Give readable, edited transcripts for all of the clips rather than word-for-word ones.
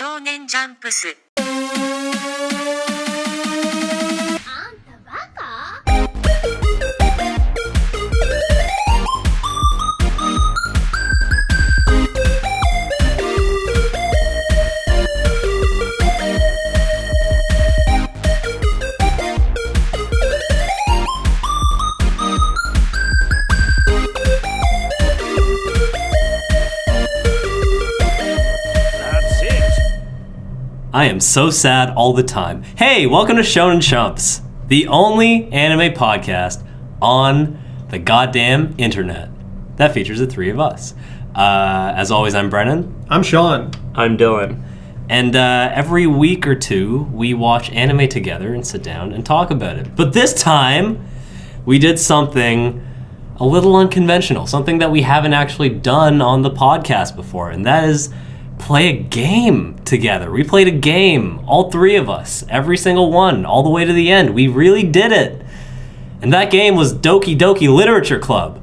少年ジャンプス。I am so sad all the time. Hey, welcome to Shonen Chumps, the only anime podcast on the goddamn internet that features the three of us. As always, I'm Brennan. I'm Sean. I'm Dylan. And every week or two, we watch anime together and sit down and talk about it. But this time, we did something a little unconventional, something that we haven't actually done on the podcast before, and that is play a game together. We played a game, all three of us, every single one, all the way to the end. We really did it. And that game was Doki Doki Literature Club.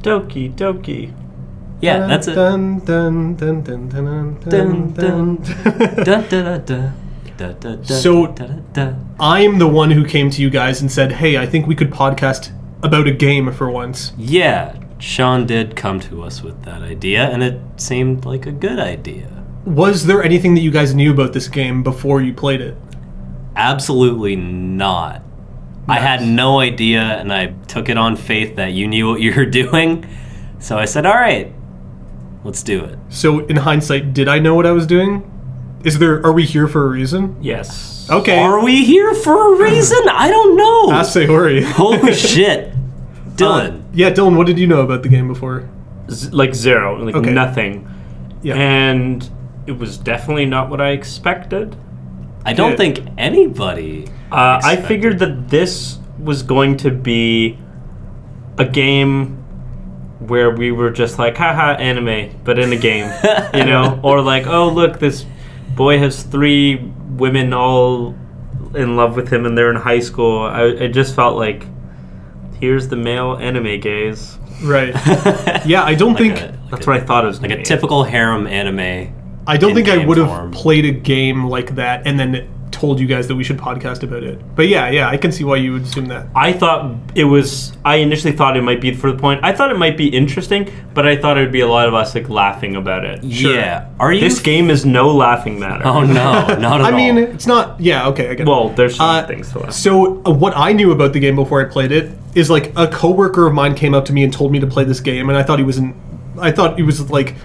Doki Doki. Yeah, that's it. Dun, dun, dun, dun, dun, dun, dun. So, I'm the one who came to you guys and said, hey, I think we could podcast about a game for once. Yeah, Sean did come to us with that idea, and it seemed like a good idea. Was there anything that you guys knew about this game before you played it? Absolutely not. I had no idea, and I took it on faith that you knew what you were doing. So I said, all right, let's do it. So, in hindsight, did I know what I was doing? Are we here for a reason? Yes. Okay. Are we here for a reason? I don't know. Ask Sayori. Holy shit. Dylan. Yeah, Dylan, what did you know about the game before? Like zero, like Okay. nothing. Yeah. And it was definitely not what I expected. I don't think anybody I expected. figured that this was going to be a game where we were just like, haha, anime, but in a game, you know? Or like, oh, look, this boy has 3 women all in love with him and they're in high school. I just felt like, here's the male anime gaze. Right. Yeah, I don't think... That's what I thought it was Like going a to be. typical harem anime. I don't think I in-game would have form. played a game like that and then told you guys that we should podcast about it. But yeah, I can see why you would assume that. I initially thought it might be for the point. I thought it might be interesting, but I thought it would be a lot of us like laughing about it. Sure. Yeah. Are you? This game is no laughing matter. Oh no, not at all. I mean, it's not... Yeah, okay, I get it. Well, there's some things to laugh. So what I knew about the game before I played it is like a coworker of mine came up to me and told me to play this game, and I thought he was like,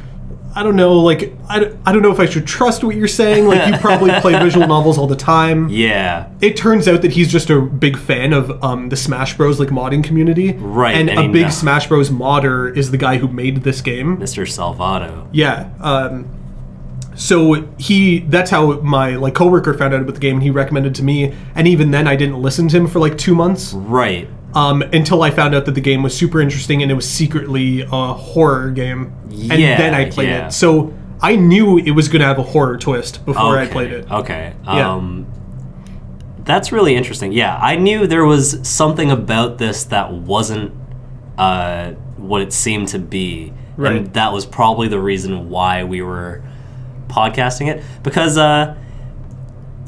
I don't know, like I don't know if I should trust what you're saying. Like, you probably play visual novels all the time. Yeah. It turns out that he's just a big fan of the Smash Bros. Like modding community. Right, And and he a big knows. Smash Bros. Modder is the guy who made this game. Mr. Salvato. Yeah. So that's how my like coworker found out about the game, and he recommended it to me. And even then, I didn't listen to him for like 2 months. Right. Until I found out that the game was super interesting and it was secretly a horror game. And Yeah, then I played yeah. it. So I knew it was going to have a horror twist before I played it. Okay. Yeah. That's really interesting. Yeah, I knew there was something about this that wasn't what it seemed to be. Right. And that was probably the reason why we were podcasting it. Because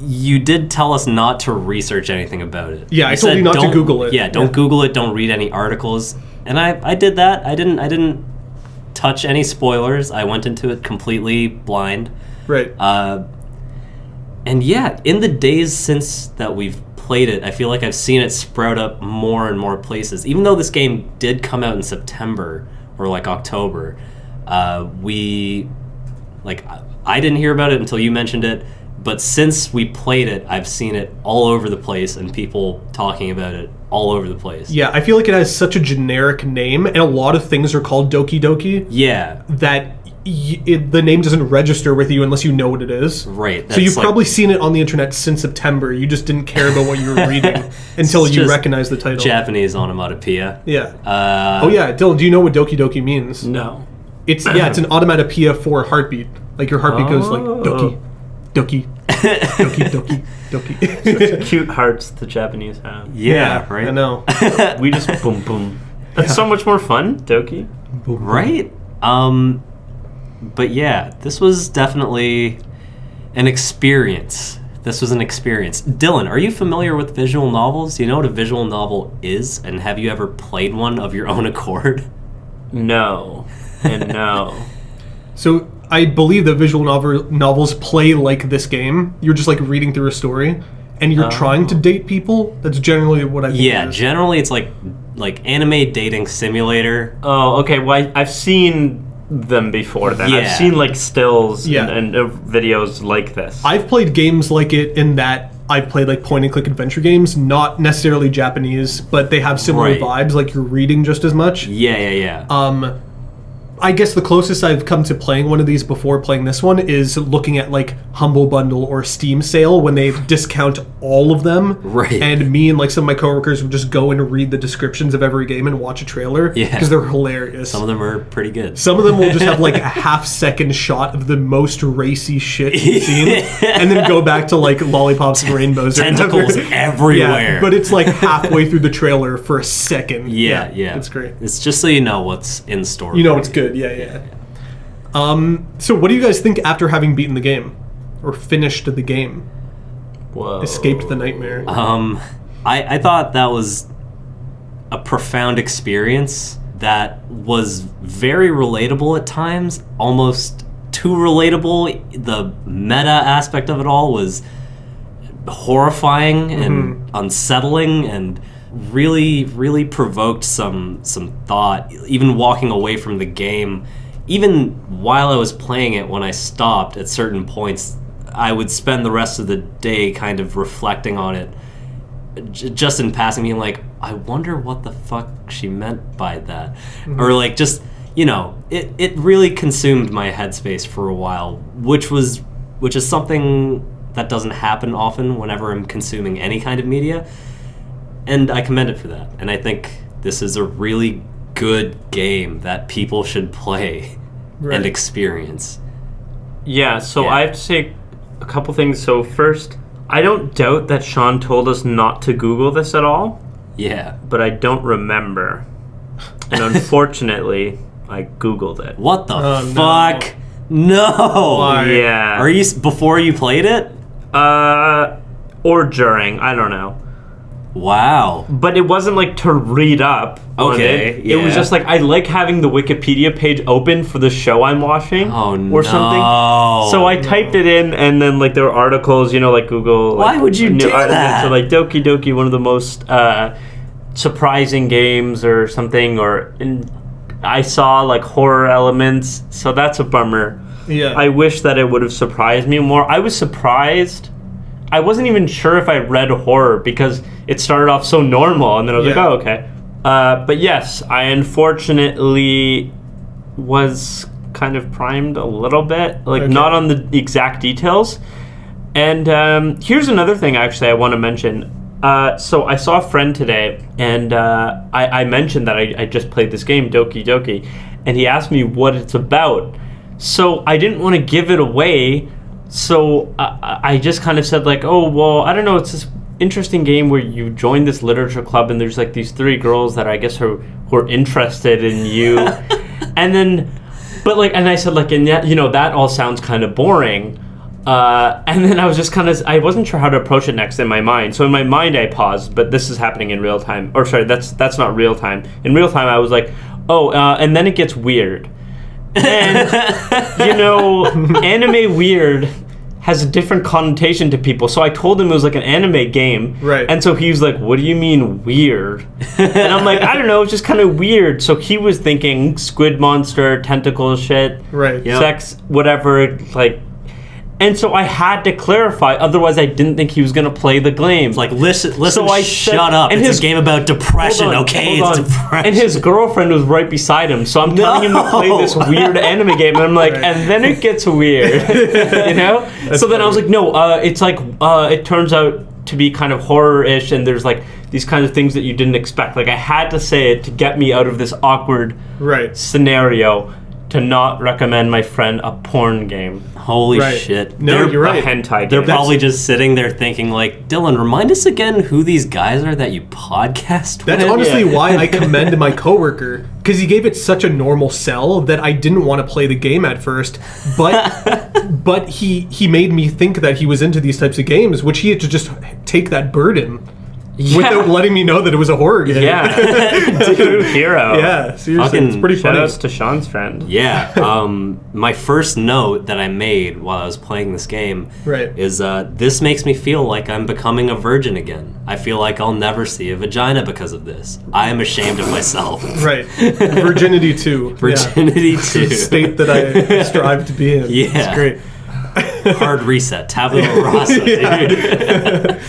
you did tell us not to research anything about it. Yeah, I told said you not to don't- Google it. Yeah, don't Yeah. Google it, don't read any articles. And I did that. I didn't touch any spoilers. I went into it completely blind. Right. And yeah, in the days since that we've played it, I feel like I've seen it sprout up more and more places. Even though this game did come out in September or like October, I didn't hear about it until you mentioned it. But since we played it, I've seen it all over the place and people talking about it all over the place. Yeah, I feel like it has such a generic name, and a lot of things are called Doki Doki. Yeah. That the name doesn't register with you unless you know what it is. Right. So you've probably seen it on the internet since September. You just didn't care about what you were reading until you recognize the title. Japanese onomatopoeia. Yeah. Dylan, do you know what Doki Doki means? No. It's an onomatopoeia for heartbeat. Like your heartbeat goes like Doki, Doki, Doki, Doki, Doki. Cute hearts the Japanese have. Yeah, right. I know. We just boom boom. That's so much more fun, Doki. Right? But yeah, this was definitely an experience. Dylan, are you familiar with visual novels? Do you know what a visual novel is? And have you ever played one of your own accord? No. And no. So I believe that visual novels play like this game. You're just like reading through a story, and you're trying to date people. That's generally what I think. Yeah, it is. generally it's like anime dating simulator. Oh, okay. Well, I've seen them before then. Yeah. I've seen like stills Yeah. and videos like this. I've played games like it in that I've played like point and click adventure games, not necessarily Japanese, but they have similar Right. vibes. Like you're reading just as much. Yeah. I guess the closest I've come to playing one of these before playing this one is looking at like Humble Bundle or Steam Sale when they discount all of them. Right. And me and like some of my coworkers would just go and read the descriptions of every game and watch a trailer. Yeah. Because they're hilarious. Some of them are pretty good. Some of them will just have like a half-second shot of the most racy shit you've seen, and then go back to like lollipops and rainbows. Tentacles everywhere. Yeah, but it's like halfway through the trailer for a second. Yeah. It's great. It's just so you know what's in store. You know it's good. Yeah. So what do you guys think after having beaten the game? Or finished the game? Whoa. Escaped the nightmare? I thought that was a profound experience that was very relatable at times, almost too relatable. The meta aspect of it all was horrifying and unsettling and really, really provoked some thought. Even walking away from the game, even while I was playing it, when I stopped at certain points, I would spend the rest of the day kind of reflecting on it, just in passing, being like, I wonder what the fuck she meant by that. Or like just, it really consumed my headspace for a while, which is something that doesn't happen often whenever I'm consuming any kind of media. And I commend it for that. And I think this is a really good game that people should play and experience. Yeah, so I have to say a couple things. So first, I don't doubt that Sean told us not to Google this at all. Yeah. But I don't remember. And unfortunately, I Googled it. What the fuck? No. Why? Yeah. Are you before you played it? Or during, I don't know. Wow. But it wasn't like to read up on Okay, it. It was yeah. just like, I like having the Wikipedia page open for the show I'm watching. Oh, or something. So I typed it in, and then like there were articles, like Google. Why like, would you do that? So like Doki Doki, one of the most surprising games or something, and I saw like horror elements, so that's a bummer. Yeah. I wish that it would have surprised me more. I was surprised. I wasn't even sure if I read horror because it started off so normal, and then I was like, oh, okay. But yes, I unfortunately was kind of primed a little bit, not on the exact details. And here's another thing, actually, I want to mention. So I saw a friend today, and I mentioned that I just played this game, Doki Doki, and he asked me what it's about. So I didn't want to give it away, so I just kind of said like, oh, well, I don't know, it's this interesting game where you join this literature club, and there's like these three girls that I guess who are interested in you. And then, and I said like, and that, that all sounds kind of boring. And then I was just I wasn't sure how to approach it next in my mind. So in my mind I paused, but this is happening in real time. Or sorry, that's not real time. In real time I was like, and then it gets weird. And, anime weird has a different connotation to people. So I told him it was like an anime game. Right. And so he was like, what do you mean weird? And I'm like, I don't know, it's just kind of weird. So he was thinking squid monster, tentacle shit, Right. Yep. sex, whatever, like. And so I had to clarify, otherwise I didn't think he was going to play the game. Like, listen, So I shut said- up. and It's his- a game about depression, Hold on, okay? hold It's on. depression. And his girlfriend was right beside him, so I'm telling him to play this weird anime game, and I'm like, Right. and then it gets weird, So then I was like, no, it's like, it turns out to be kind of horror-ish, and there's like these kinds of things that you didn't expect. Like I had to say it to get me out of this awkward Right. scenario to not recommend my friend a porn game. Holy Right. shit. No, They're- you're right. A hentai They're game. probably just sitting there thinking, like, Dylan, remind us again who these guys are that you podcast That's with. honestly Yeah. why I commend my coworker, because he gave it such a normal sell that I didn't want to play the game at first, but he made me think that he was into these types of games, which he had to just take that burden without letting me know that it was a horror game. Yeah. Dude, hero. Yeah, seriously, Fucking it's pretty Shout funny. outs to Sean's friend. Yeah. My first note that I made while I was playing this game Right. is this makes me feel like I'm becoming a virgin again. I feel like I'll never see a vagina because of this. I am ashamed of myself. Right. Virginity too. Virginity Yeah. too. State that I strive to be in. Yeah. It's great. Hard reset. Tabula rasa, dude.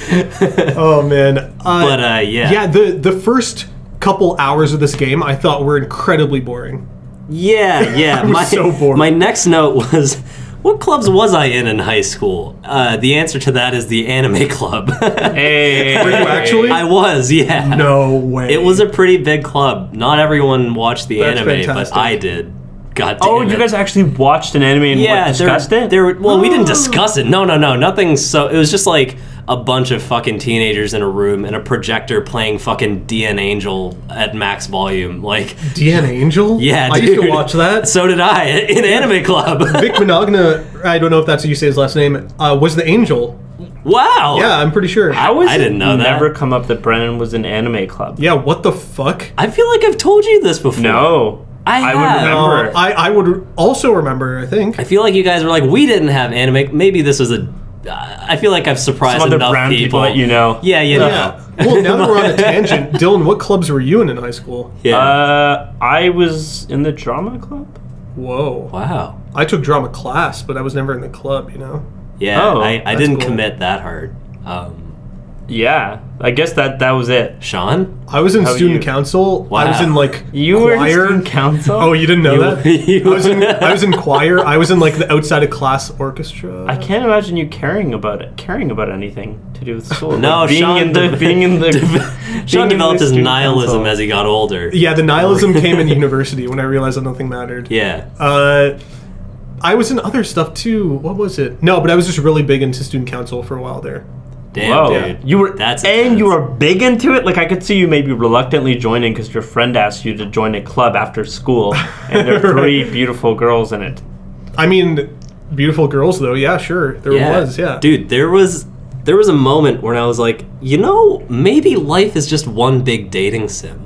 Oh man. But yeah. Yeah, the first couple hours of this game I thought were incredibly boring. Yeah. was so bored. My next note was, what clubs was I in high school? The answer to that is the anime club. Hey. Were you actually? I was, yeah. No way. It was a pretty big club. Not everyone watched the That's anime, fantastic. but I did. God damn Oh, it. you guys actually watched an anime and discussed it? Well, we didn't discuss it. No, nothing. So it was just like a bunch of fucking teenagers in a room and a projector playing fucking DN Angel at max volume. Like, Deanna Angel? yeah, I used to dude. watch that. So did I in anime club. Vic Monogna, I don't know if that's how you say his last name, was the angel. Wow. Yeah, I'm pretty sure. How has I didn't it know that. never come up that Brennan was in anime club? Yeah, what the fuck? I feel like I've told you this before. No. I would have. remember. I would also remember, I think. I feel like you guys were like, we didn't have anime. Maybe this was a. I feel like I've surprised Some other enough brown people that you know. Yeah, you know. Yeah. Well, now that we're on a tangent, Dylan, what clubs were you in high school? Yeah. I was in the drama club. Whoa. Wow. I took drama class, but I was never in the club, you know? Yeah, Oh, I that's didn't cool. commit that hard. Yeah. I guess that was it. Sean? I was in How student you- council. I was Wow. in like You were in choir. student council? Oh, you didn't know You- that? you- I was in choir. I was in like the outside of class orchestra. I can't imagine you caring about anything to do with school. No, Like, being Sean in the being in the Sean being in developed the his student nihilism council. as he got older. Yeah, the nihilism came in university when I realized that nothing mattered. Yeah. I was in other stuff too. What was it? No, but I was just really big into student council for a while there. Damn, Whoa, dude. you were That's and intense. you were big into it. Like I could see you maybe reluctantly joining because your friend asked you to join a club after school, and there are three beautiful girls in it. I mean, beautiful girls though. Yeah, sure, there was. Yeah, Dude, there was a moment when I was like, maybe life is just one big dating sim.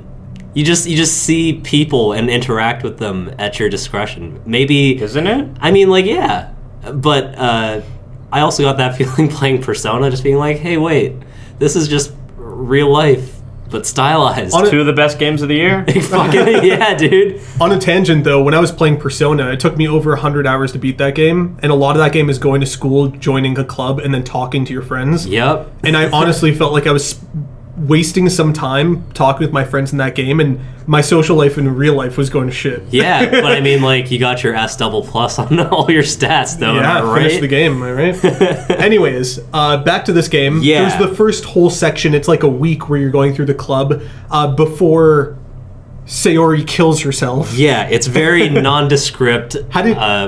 You just see people and interact with them at your discretion. Maybe Isn't it? I mean, like, yeah, but I also got that feeling playing Persona, just being like, hey, wait, this is just real life, but stylized. On Two of the best games of the year. Fucking yeah, dude. On a tangent though, when I was playing Persona, it took me over 100 hours to beat that game, and a lot of that game is going to school, joining a club, and then talking to your friends. Yep. And I honestly felt like I was wasting some time talking with my friends in that game, and my social life in real life was going to shit. Yeah, but I mean, like, you got your S double plus on all your stats, though, Yeah, am I finish right? the game, am I right? Anyways, back to this game. Yeah. There's the first whole section. It's like a week where you're going through the club before Sayori kills herself. Yeah, it's very nondescript,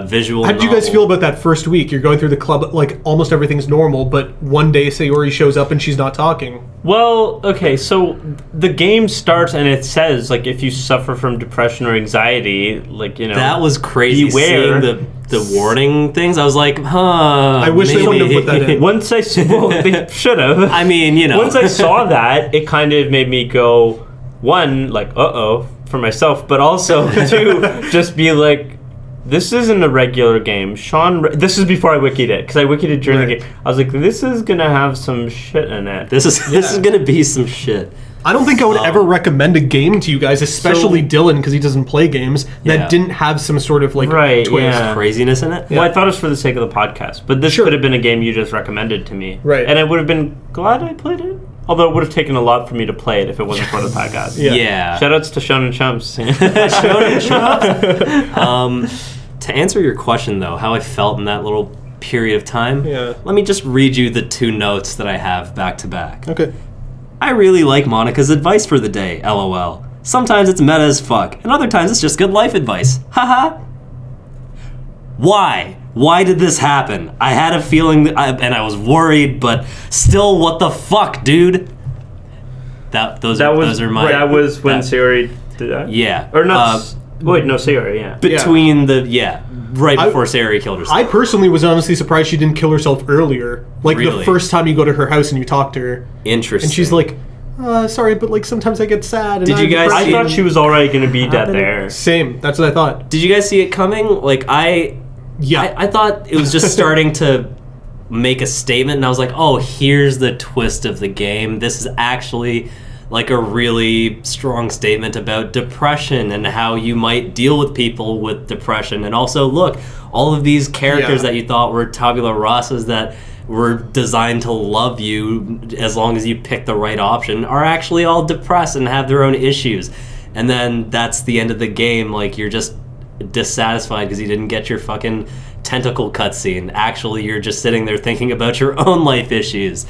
visual. How did you guys novel. feel about that first week? You're going through the club, like almost everything's normal, but one day Sayori shows up and she's not talking. Well, okay, so the game starts and it says like if you suffer from depression or anxiety, like That was crazy. Beware. Seeing the warning things, I was like, huh. I wish they maybe. wouldn't have put that in. Once I well, they should have. I mean, Once I saw that, it kind of made me go, one, like, for myself, but also two, just be like, this isn't a regular game. This is before I wikied it, because I wikied it during the game. I was like, this is gonna have some shit in it. This is gonna be some shit. I don't think I would ever recommend a game to you guys, especially Dylan, because he doesn't play games, that didn't have some sort of like twist. Yeah. Craziness in it. Well, I thought it was for the sake of the podcast, but this could have been a game you just recommended to me. Right. And I would have been glad I played it. Although it would have taken a lot for me to play it if it wasn't for the podcast. Yeah. Shoutouts to Shonen Chumps. Shonen Chumps. To answer your question, though, how I felt in that little period of time, let me just read you the 2 notes that I have back to back. Okay. I really like Monica's advice for the day, LOL. Sometimes it's meta as fuck, and other times it's just good life advice. Haha. Why? Why did this happen? I had a feeling, and I was worried, but still, what the fuck, dude? Those are my... That was when Sayori did that? Yeah. Or not... wait, no, Sayori, yeah. Between right before Sayori killed herself. I personally was honestly surprised she didn't kill herself earlier. Like, Really? the first time you go to her house and you talk to her. Interesting. And she's like, sorry, but like sometimes I get sad. And Did you guys I thought she was already going to be dead there. Same. That's what I thought. Did you guys see it coming? Like, I thought it was just starting to make a statement, and I was like, oh, here's the twist of the game. This is actually like a really strong statement about depression and how you might deal with people with depression. And also, look, all of these characters that you thought were tabula rasas that were designed to love you as long as you pick the right option are actually all depressed and have their own issues. And then that's the end of the game. Like, you're just dissatisfied because you didn't get your fucking tentacle cutscene. Actually, you're just sitting there thinking about your own life issues.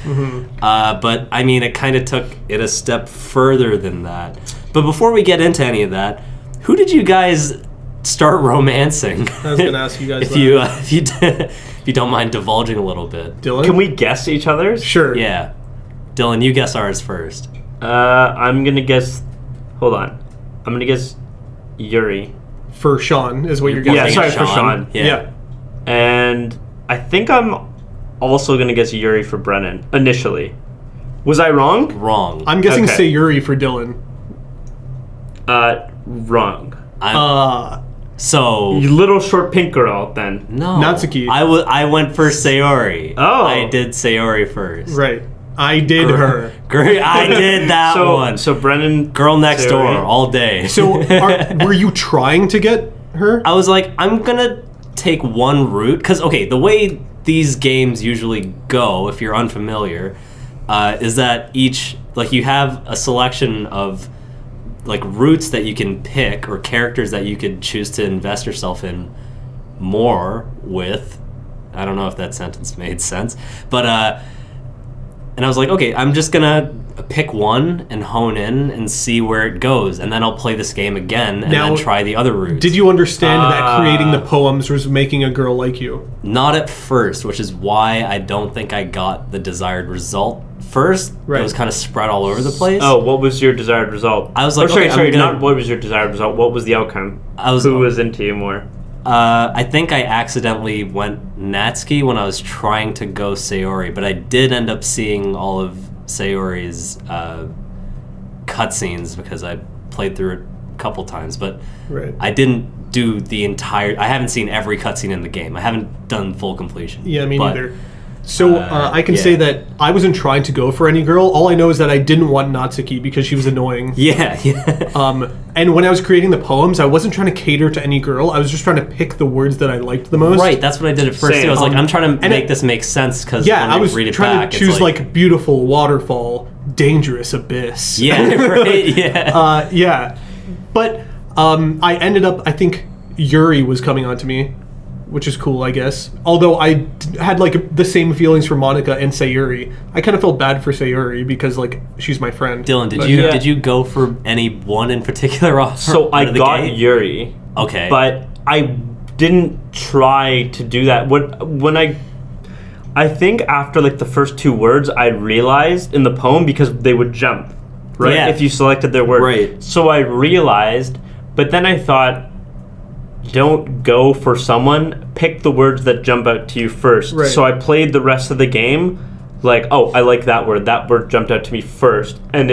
But I mean, it kind of took it a step further than that. But before we get into any of that, who did you guys start romancing? I was gonna ask you guys if you don't mind divulging a little bit. Dylan? Can we guess each other's? Sure. Yeah. Dylan, you guess ours first. I'm going to guess... Hold on. I'm going to guess Yuri. For Sean is what you're Yeah, guessing. sorry, for Sean. Yeah. And I think I'm also going to guess Yuri for Brennan, initially. Was I wrong? Wrong. I'm guessing Okay. Sayuri for Dylan. Wrong. So... You little short pink girl, then. No. Natsuki. I went for Sayori. Oh. I did Sayori first. Right. I did her. Great. I did that one. So Brennan... Girl next Sayori. door all day. So were you trying to get her? I was like, I'm gonna take one route, because okay, the way these games usually go, if you're unfamiliar, is that you have a selection of like routes that you can pick or characters that you could choose to invest yourself in more with. I don't know if that sentence made sense, but and I was like, okay, I'm just gonna pick one and hone in and see where it goes, and then I'll play this game again and then try the other routes. Did you understand that creating the poems was making a girl like you? Not at first, which is why I don't think I got the desired result first. Right. It was kind of spread all over the place. Oh, what was your desired result? I was like, sorry, okay, I'm gonna- not what was your desired result. What was the outcome? Who was into you more? I think I accidentally went Natsuki when I was trying to go Sayori, but I did end up seeing all of Sayori's cutscenes because I played through it a couple times, but Right. I didn't do the entire... I haven't seen every cutscene in the game. I haven't done full completion. Yeah, me but- neither. So I can say that I wasn't trying to go for any girl. All I know is that I didn't want Natsuki because she was annoying. Yeah. And when I was creating the poems, I wasn't trying to cater to any girl. I was just trying to pick the words that I liked the most. Right, that's what I did at first Same. too. I was like, I'm trying to and make this make sense because Yeah, when I was read it trying back, to choose it's like beautiful waterfall, dangerous abyss. Yeah, right, yeah. Yeah. But I ended up, I think Yuri was coming on to me, which is cool, I guess. Although I had like the same feelings for Monica and Sayuri. I kind of felt bad for Sayuri because like she's my friend. Dylan, But, did you go for any one in particular offer? So I got Yuri. Yuri. Okay. But I didn't try to do that. I think after like the first 2 words, I realized in the poem because they would jump, right? Yeah. If you selected their word. Right. So I realized, but then I thought, don't go for someone, pick the words that jump out to you first. Right. So I played the rest of the game like, oh, I like that word jumped out to me first, and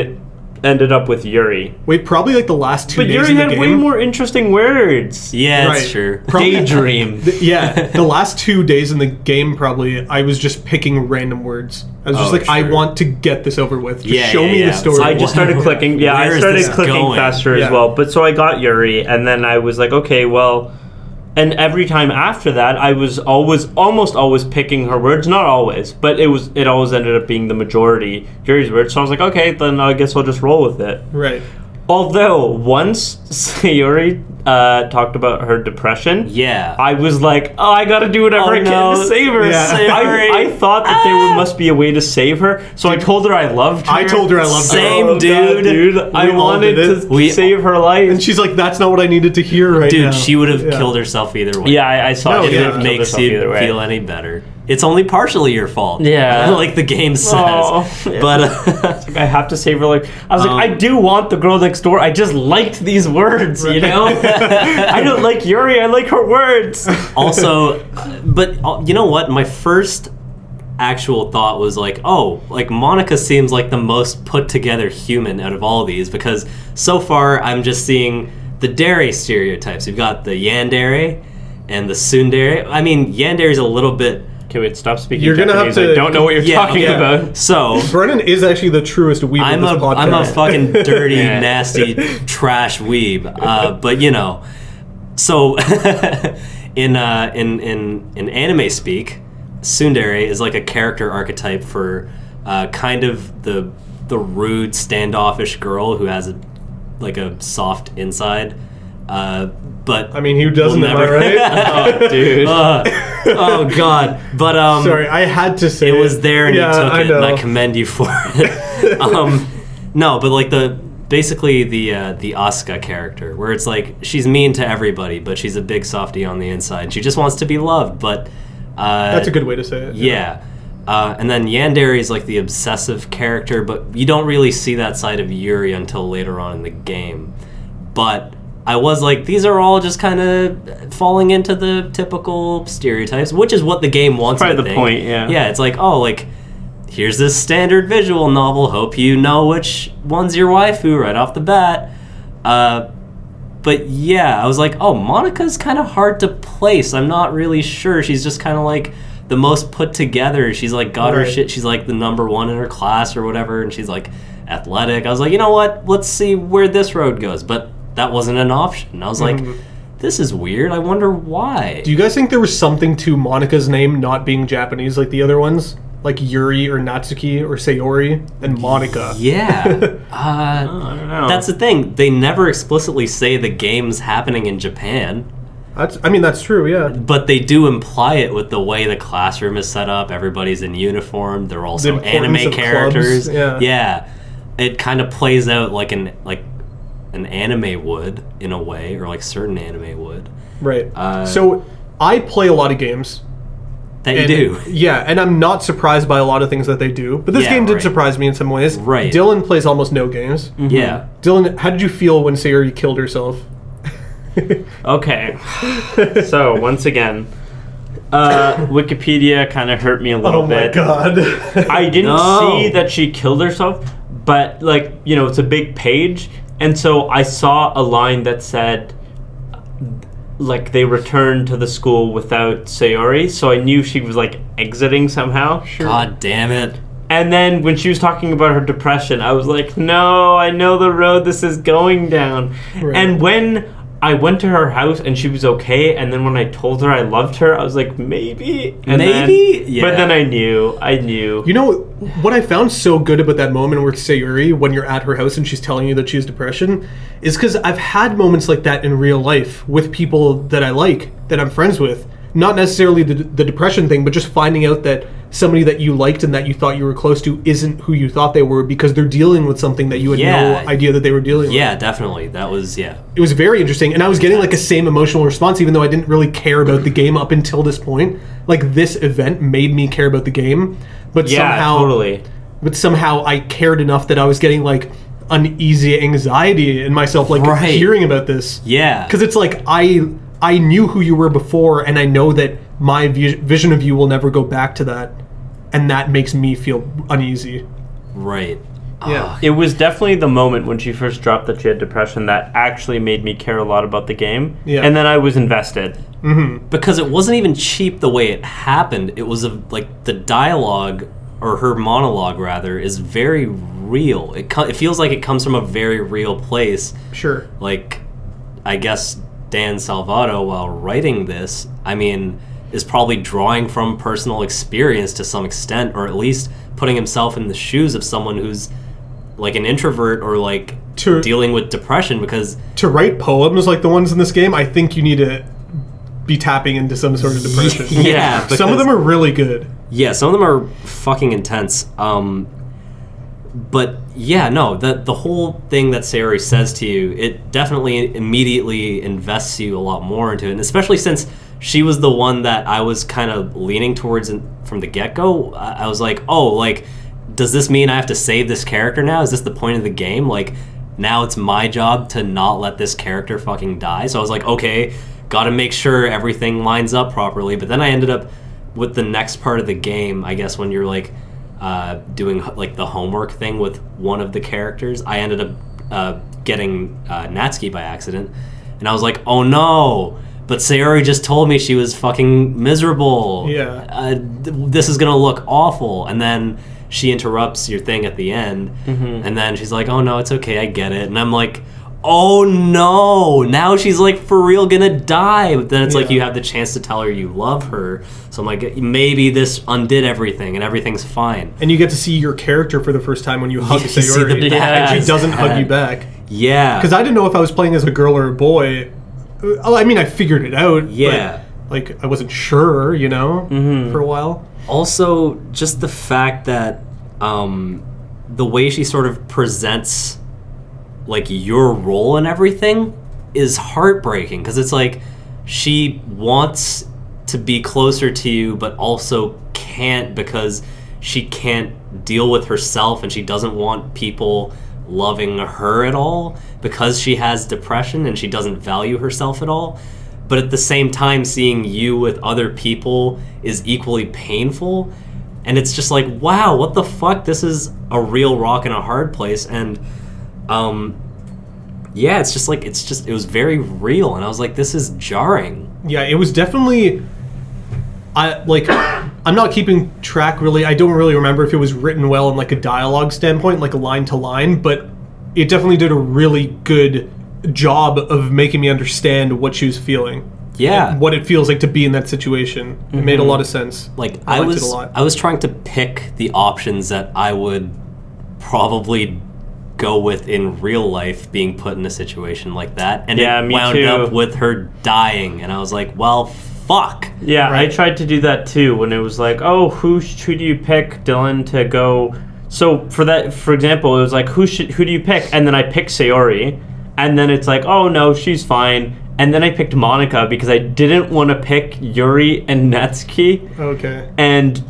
ended up with Yuri. Wait, probably like the last 2 But days Yuri in the had game. way more interesting words. Yeah, Right. that's true. Daydream. Yeah, the last 2 days in the game, probably, I was just picking random words. I was just Oh, like, I sure. want to get this over with. Just Yeah, show yeah, me yeah. the story. I just started clicking. Yeah, Where I is started this clicking going? faster Yeah. as well. But so I got Yuri, and then I was like, okay, well, and every time after that, I was almost always picking her words. Not always, but it always ended up being the majority Yuri's words. So I was like, okay, then I guess I'll just roll with it. Right. Although once Sayori talked about her depression, Yeah. I was like, oh, I gotta do whatever Oh, I can no. to save her. Yeah. Sayori. I thought that there must be a way to save her, so I told her I loved her. I told her I loved her. Same, Oh, God, dude. I all wanted did to it. We- save her life. And she's like, that's not what I needed to hear right now. Dude, she would have Yeah. killed herself either way. Yeah, I saw No, it. yeah. If it makes you feel any better. It's only partially your fault. Yeah. like the game says. Oh, yeah. But Like, I have to save her life. I was like, I do want the girl next door. I just liked these words, you know? I don't like Yuri. I like her words. also, but you know what? My first actual thought was like, oh, like Monica seems like the most put together human out of all these, because so far I'm just seeing the dairy stereotypes. You've got the yandere and the tsundere. I mean, yandere is a little bit... Okay, wait, stop speaking You're gonna have Japanese. to- I don't know what you're talking yeah. about. So... Brennan is actually the truest weeb of this podcast. I'm a fucking dirty, Yeah. nasty, trash weeb. But you know, so in anime speak, tsundere is like a character archetype for kind of the rude, standoffish girl who has a soft inside. But I mean, who doesn't, will am I right? Oh, dude. oh god! But Sorry, I had to say it was there and yeah, you took I it, know. and I commend you for it. No, but like basically the Asuka character, where it's like she's mean to everybody, but she's a big softie on the inside. She just wants to be loved, but That's a good way to say it. yeah. And then Yandere is like the obsessive character, but you don't really see that side of Yuri until later on in the game. But I was like, these are all just kind of falling into the typical stereotypes, which is what the game wants. Probably I the think. point, yeah. Yeah, it's like, oh, like, here's this standard visual novel. Hope you know which one's your waifu right off the bat. But yeah, I was like, oh, Monica's kind of hard to place. I'm not really sure. She's just kind of like the most put together. She's like got her Right. shit. She's like the number one in her class or whatever, and she's like athletic. I was like, you know what? Let's see where this road goes. But that wasn't an option. I was like, this is weird. I wonder why. Do you guys think there was something to Monica's name not being Japanese like the other ones? Like Yuri or Natsuki or Sayori and Monica? Yeah. I don't know. That's the thing. They never explicitly say the game's happening in Japan, That's true, yeah. but they do imply it with the way the classroom is set up. Everybody's in uniform. They're also importance anime of characters. clubs, yeah. It kind of plays out like an anime would in a way, or like certain anime would. Right. So I play a lot of games. That And, you do. Yeah, and I'm not surprised by a lot of things that they do. But this Yeah, game did right. surprise me in some ways. Right. Dylan plays almost no games. Yeah. Dylan, how did you feel when Sayori killed herself? Okay. So, once again, Wikipedia kind of hurt me a little Oh my bit. god. I didn't No. see that she killed herself, but, like, you know, it's a big page. And so I saw a line that said, like, they returned to the school without Sayori. So I knew she was, like, exiting somehow. God damn it. And then when she was talking about her depression, I was like, no, I know the road this is going down. Right. And when I went to her house and she was okay, and then when I told her I loved her, I was like, maybe? And Maybe? Then, Yeah. But then I knew. You know, what I found so good about that moment with Sayori when you're at her house and she's telling you that she has depression is because I've had moments like that in real life with people that I like, that I'm friends with. Not necessarily the depression thing, but just finding out that somebody that you liked and that you thought you were close to isn't who you thought they were because they're dealing with something that you had Yeah. no idea that they were dealing with. Yeah, definitely. That was, yeah. It was very interesting, and I was getting like a same emotional response even though I didn't really care about the game up until this point. Like, this event made me care about the game, but somehow I cared enough that I was getting like uneasy anxiety in myself, like Right. hearing about this. Yeah. Because it's like I knew who you were before, and I know that my vision of you will never go back to that, and that makes me feel uneasy. Right. Yeah. It was definitely the moment when she first dropped that she had depression that actually made me care a lot about the game. Yeah. And then I was invested. Because it wasn't even cheap the way it happened. It was like the dialogue, or her monologue rather, is very real. It feels like it comes from a very real place. Sure. Like, I guess Dan Salvato, while writing this, I mean, is probably drawing from personal experience to some extent, or at least putting himself in the shoes of someone who's like an introvert or like dealing with depression. Because to write poems like the ones in this game, I think you need to be tapping into some sort of depression. Yeah, some of them are really good. Yeah, some of them are fucking intense. But yeah, no, the whole thing that Sayori says to you, it definitely immediately invests you a lot more into it, and especially since she was the one that I was kind of leaning towards from the get-go. I was like, oh, like, does this mean I have to save this character now? Is this the point of the game? Like, now it's my job to not let this character fucking die. So I was like, okay, gotta make sure everything lines up properly. But then I ended up with the next part of the game, I guess, when you're like doing like the homework thing with one of the characters, I ended up getting Natsuki by accident. And I was like, oh no, but Sayori just told me she was fucking miserable. Yeah. This is gonna look awful. And then she interrupts your thing at the end, and then she's like, oh no, it's okay, I get it. And I'm like, oh no, now she's like for real gonna die. But then it's like you have the chance to tell her you love her. So I'm like, maybe this undid everything and everything's fine. And you get to see your character for the first time when you hug You see Sayori. the back And of she doesn't his hug head. you back. Yeah. Because I didn't know if I was playing as a girl or a boy. Oh, I mean, I figured it out. Yeah. But, like, I wasn't sure, you know, for a while. Also, just the fact that the way she sort of presents like your role and everything is heartbreaking, because it's like she wants to be closer to you but also can't, because she can't deal with herself and she doesn't want people loving her at all because she has depression and she doesn't value herself at all. But at the same time, seeing you with other people is equally painful. And it's just like, wow, what the fuck? This is a real rock and a hard place. And yeah, it's just like, it was very real. And I was like, this is jarring. Yeah, it was definitely... I'm not keeping track really. I don't really remember if it was written well in like a dialogue standpoint, like a line to line, but it definitely did a really good job of making me understand what she was feeling. Yeah. And what it feels like to be in that situation. It made a lot of sense. Like, I liked it a lot. I was trying to pick the options that I would probably go with in real life being put in a situation like that. And Yeah, it me wound too. up with her dying. And I was like, well, fuck. Yeah, Right. I tried to do that too when it was like, oh, who do you pick, Dylan, to go? So for example, it was like, who do you pick? And then I picked Sayori, and then it's like, oh no, she's fine. And then I picked Monica because I didn't want to pick Yuri and Natsuki Okay. and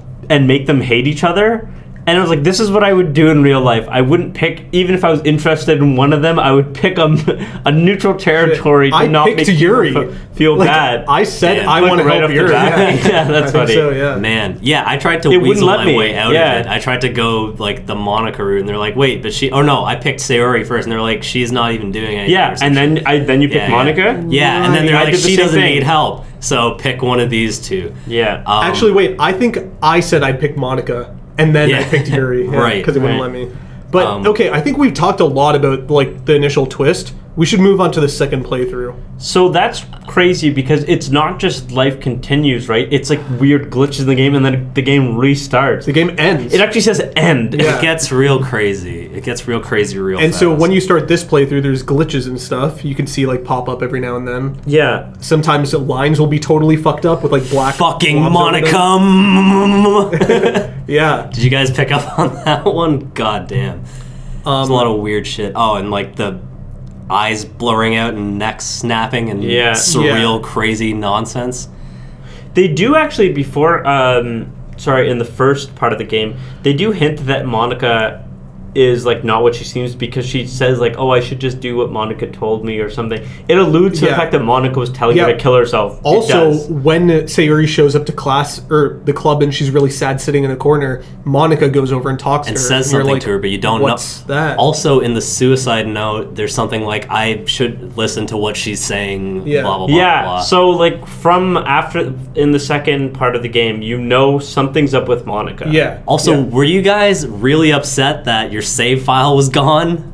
make them hate each other. And I was like, this is what I would do in real life. I wouldn't pick, even if I was interested in one of them, I would pick a neutral territory to I not picked make Yuri. people feel Like, bad. I said Damn. I Like, want to right help off the Yuri. bat. Yeah, that's I think funny. so, yeah. Man, yeah, I tried to It wouldn't weasel let my me. way out Yeah. of it. I tried to go like the Monica route, and they're like, "Wait, but she." Oh no, I picked Sayori first, and they're like, "She's not even doing anything." Yeah, or some and shit. then you pick Yeah, Monica? Yeah, and then they're I like, did the "She same doesn't thing. need help, so pick one of these two." Yeah. Actually, wait. I think I said I'd pick Monica, and then I Yeah. picked Yuri. Right, Because it wouldn't right. let me. But, okay, I think we've talked a lot about, like, the initial twist. We should move on to the second playthrough. So that's crazy because it's not just life continues, right? It's like weird glitches in the game and then the game restarts. The game ends. It actually says end. Yeah. It gets real crazy. It gets real crazy real And fast. so when you start this playthrough, there's glitches and stuff. You can see, like, pop up every now and then. Yeah. Sometimes the lines will be totally fucked up with, like, black fucking blobs over them. Monica. Yeah. Did you guys pick up on that one? God damn. There's a lot of weird shit. Oh, and like the eyes blurring out and necks snapping and Yeah. surreal, Yeah. crazy nonsense. They do actually before in the first part of the game, they do hint that Monica is like not what she seems, because she says like, oh, I should just do what Monica told me or something. It alludes to the fact that Monica was telling her to kill herself. Also, when Sayuri shows up to class or the club and she's really sad sitting in a corner, Monica goes over and talks to her. And says something to her, but you don't know. What's that? Also, in the suicide note, there's something like, I should listen to what she's saying, blah, blah, blah, blah. So like from after, in the second part of the game, you know something's up with Monica. Yeah. Also, were you guys really upset that your save file was gone?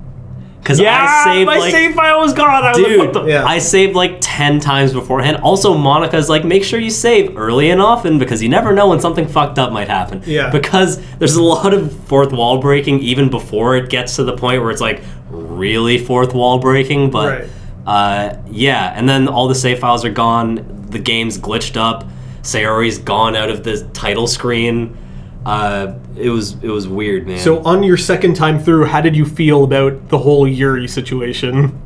Because my save file was gone. I was like, what the I saved like 10 times beforehand. Also, Monica's like, make sure you save early and often because you never know when something fucked up might happen. Yeah. Because there's a lot of fourth wall breaking even before it gets to the point where it's like really fourth wall breaking. But and then all the save files are gone. The game's glitched up. Sayori's gone out of the title screen. It was weird, man. So on your second time through, how did you feel about the whole Yuri situation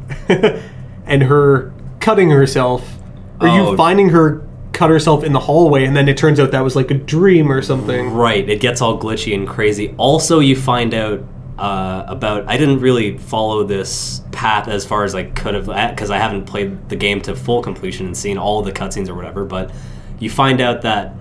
and her cutting herself? Are you finding her cut herself in the hallway and then it turns out that was like a dream or something? Right, it gets all glitchy and crazy. Also, you find out about, I didn't really follow this path as far as I could have, because I haven't played the game to full completion and seen all of the cutscenes or whatever, but you find out that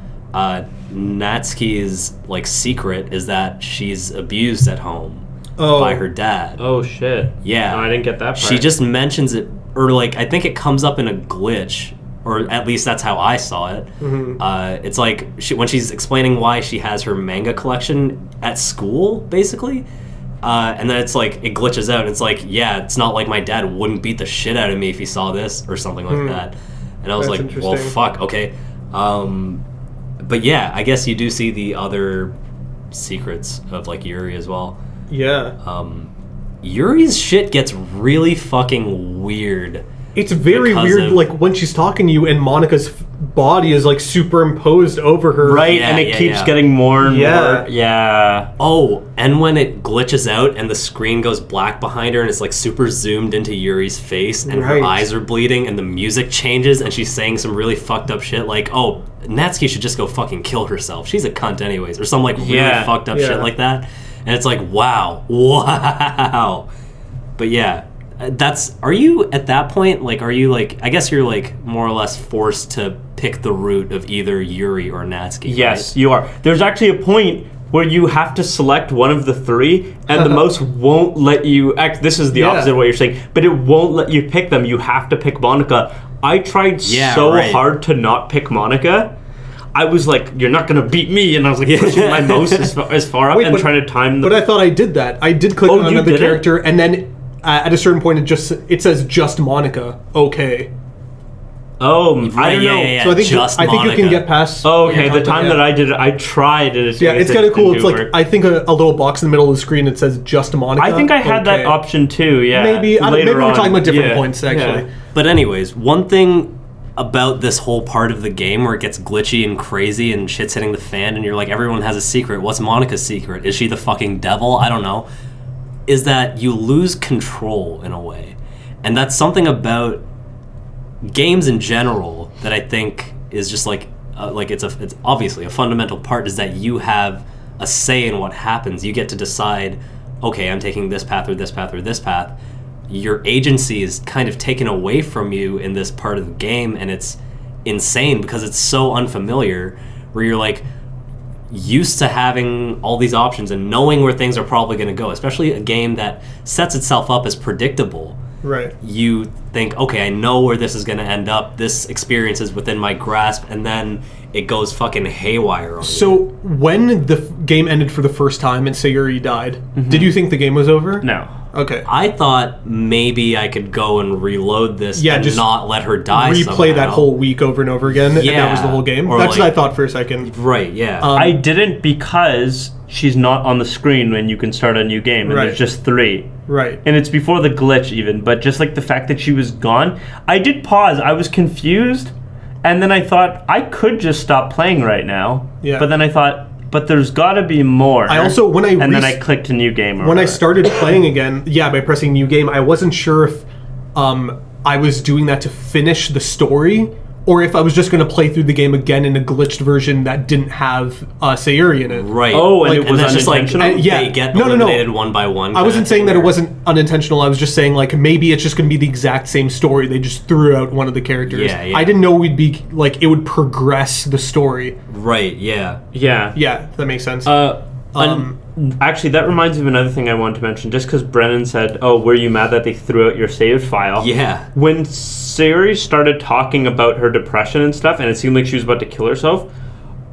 Natsuki's like secret is that she's abused at home by her dad. Oh shit. Yeah. No, I didn't get that part. She just mentions it, or like I think it comes up in a glitch, or at least that's how I saw it. Mm-hmm. It's like when she's explaining why she has her manga collection at school, basically. And then it's like, it glitches out. And it's like, yeah, it's not like my dad wouldn't beat the shit out of me if he saw this or something like that. And I was like, well, fuck, okay. But yeah, I guess you do see the other secrets of like Yuri as well. Yeah. Yuri's shit gets really fucking weird. It's very weird, like when she's talking to you and Monica's body is like superimposed over her. Right, and it keeps getting more and more. Yeah. Oh, and when it glitches out and the screen goes black behind her and it's like super zoomed into Yuri's face and her eyes are bleeding and the music changes and she's saying some really fucked up shit like, oh, Natsuki should just go fucking kill herself. She's a cunt anyways. Or some like really fucked up shit like that. And it's like, wow. But yeah. Are you at that point, like, are you like, I guess you're like more or less forced to pick the route of either Yuri or Natsuki, Yes, you are. There's actually a point where you have to select one of the three, and the mouse won't let you, this is the opposite of what you're saying, but it won't let you pick them. You have to pick Monica. I tried hard to not pick Monica. I was like, you're not going to beat me, and I was like pushing my mouse as far up and trying to time the... But I thought I did that. I did click on another character, and then... at a certain point, it says just Monica. Okay. Oh, I don't know. Yeah, so I think you can get past. Oh, okay. The time that I did it, I tried it. Yeah, it's kind of cool. It's like I think a little box in the middle of the screen that says just Monica. I think I had that option too. Yeah. Maybe we're talking about different points actually. Yeah. But anyways, one thing about this whole part of the game where it gets glitchy and crazy and shit's hitting the fan and you're like, everyone has a secret. What's Monica's secret? Is she the fucking devil? I don't know. Is that you lose control in a way. And that's something about games in general that I think is just like it's obviously a fundamental part, is that you have a say in what happens. You get to decide, okay, I'm taking this path or this path or this path. Your agency is kind of taken away from you in this part of the game, and it's insane because it's so unfamiliar, where you're like, used to having all these options and knowing where things are probably going to go, especially a game that sets itself up as predictable. Right. You think, okay, I know where this is going to end up. This experience is within my grasp, and then it goes fucking haywire on So when the game ended for the first time and Sayuri died, did you think the game was over? No. Okay. I thought maybe I could go and reload this and just not let her die replay that whole week over and over again, and that was the whole game? That's what I thought for a second. Right, yeah. I didn't, because she's not on the screen when you can start a new game, and there's just 3. Right. And it's before the glitch even, but just like the fact that she was gone, I did pause. I was confused, and then I thought, I could just stop playing right now. Yeah. But then I thought, but there's got to be more. I also, then I clicked a new game. When I started playing again, by pressing new game, I wasn't sure if I was doing that to finish the story or if I was just going to play through the game again in a glitched version that didn't have Sayuri in it. Right. Oh, and it was that's just like unintentional? they get eliminated one by one. I wasn't saying that it wasn't unintentional. I was just saying like maybe it's just going to be the exact same story. They just threw out one of the characters. Yeah, yeah. I didn't know we'd be like it would progress the story. Right. Yeah. Yeah. Yeah, that makes sense. Actually, that reminds me of another thing I wanted to mention. Just because Brennan said, "Oh, were you mad that they threw out your saved file?" Yeah. When Sayuri started talking about her depression and stuff, and it seemed like she was about to kill herself,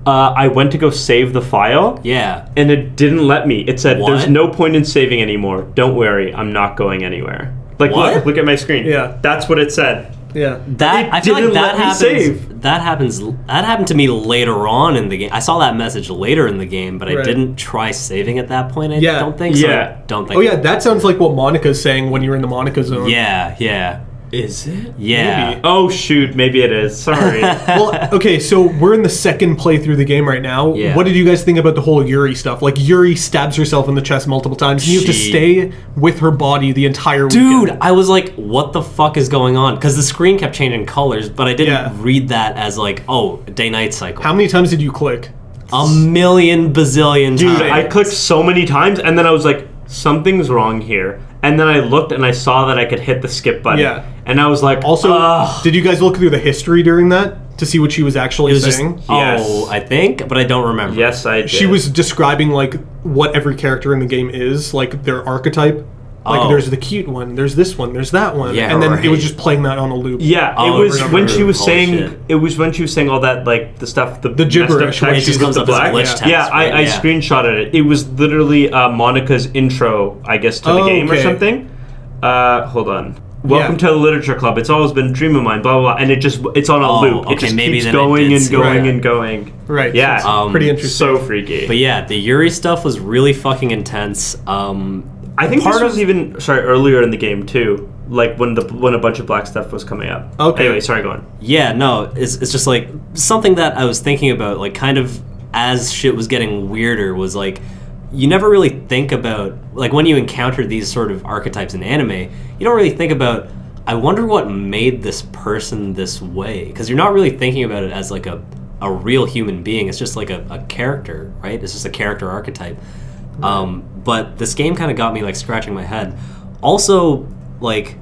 I went to go save the file. Yeah. And it didn't let me. It said, What? "There's no point in saving anymore. Don't worry, I'm not going anywhere." Like, What? look at my screen. Yeah. That's what it said. yeah. That It I feel like didn't that let me happens. save. That happened to me later on in the game. I saw that message later in the game, but I Right. didn't try saving at that point. I Yeah. don't think. So Yeah. I don't think. Oh yeah, that sounds like what Monica's saying when you're in the Monica zone. Yeah. Yeah. Is it? Yeah. Maybe. Oh, shoot. Maybe it is. Sorry. Well, okay, so we're in the second playthrough of the game right now. Yeah. What did you guys think about the whole Yuri stuff? Like, Yuri stabs herself in the chest multiple times, and you have to She- stay with her body the entire Dude, weekend. I was like, what the fuck is going on? Because the screen kept changing colors, but I didn't Yeah. read that as like, oh, day-night cycle. How many times did you click? A million bazillion Dude, times. I clicked so many times, and then I was like, something's wrong here. And then I looked, and I saw that I could hit the skip button. Yeah. And I was like, Also, ugh. did you guys look through the history during that to see what she was actually It was just, saying? Yes. oh, I think, but I don't remember. Yes, I did. She was describing, like, what every character in the game is, like, their archetype. Like, Oh. there's the cute one, there's this one, there's that one. Yeah, and then it was right. just playing that on a loop. Yeah, Oh, it was over when and she over. was Holy saying shit. it was when she was saying all that, like the stuff, the gibberish, messed up right? It text, just with comes the up as black. glitch text. Yeah, right? I screenshotted it. It was literally Monica's intro, I guess, to the Oh, game or okay. something. Hold on. Welcome Yeah. to the Literature Club. It's always been a dream of mine. Blah blah blah, and it's on a Oh, loop. It okay, just maybe keeps then I going did and see going that. and going. Right. Yeah. so it's pretty interesting. So freaky. But yeah, the Yuri stuff was really fucking intense. I think part this was of- even earlier in the game too, like when a bunch of black stuff was coming up. Okay. Anyway, sorry, go on. Yeah, no, it's just like something that I was thinking about, like kind of as shit was getting weirder, was like you never really think about, like when you encounter these sort of archetypes in anime, you don't really think about, I wonder what made this person this way, because you're not really thinking about it as like a real human being. It's just like a character, right? It's just a character archetype. But this game kind of got me like scratching my head. Also, like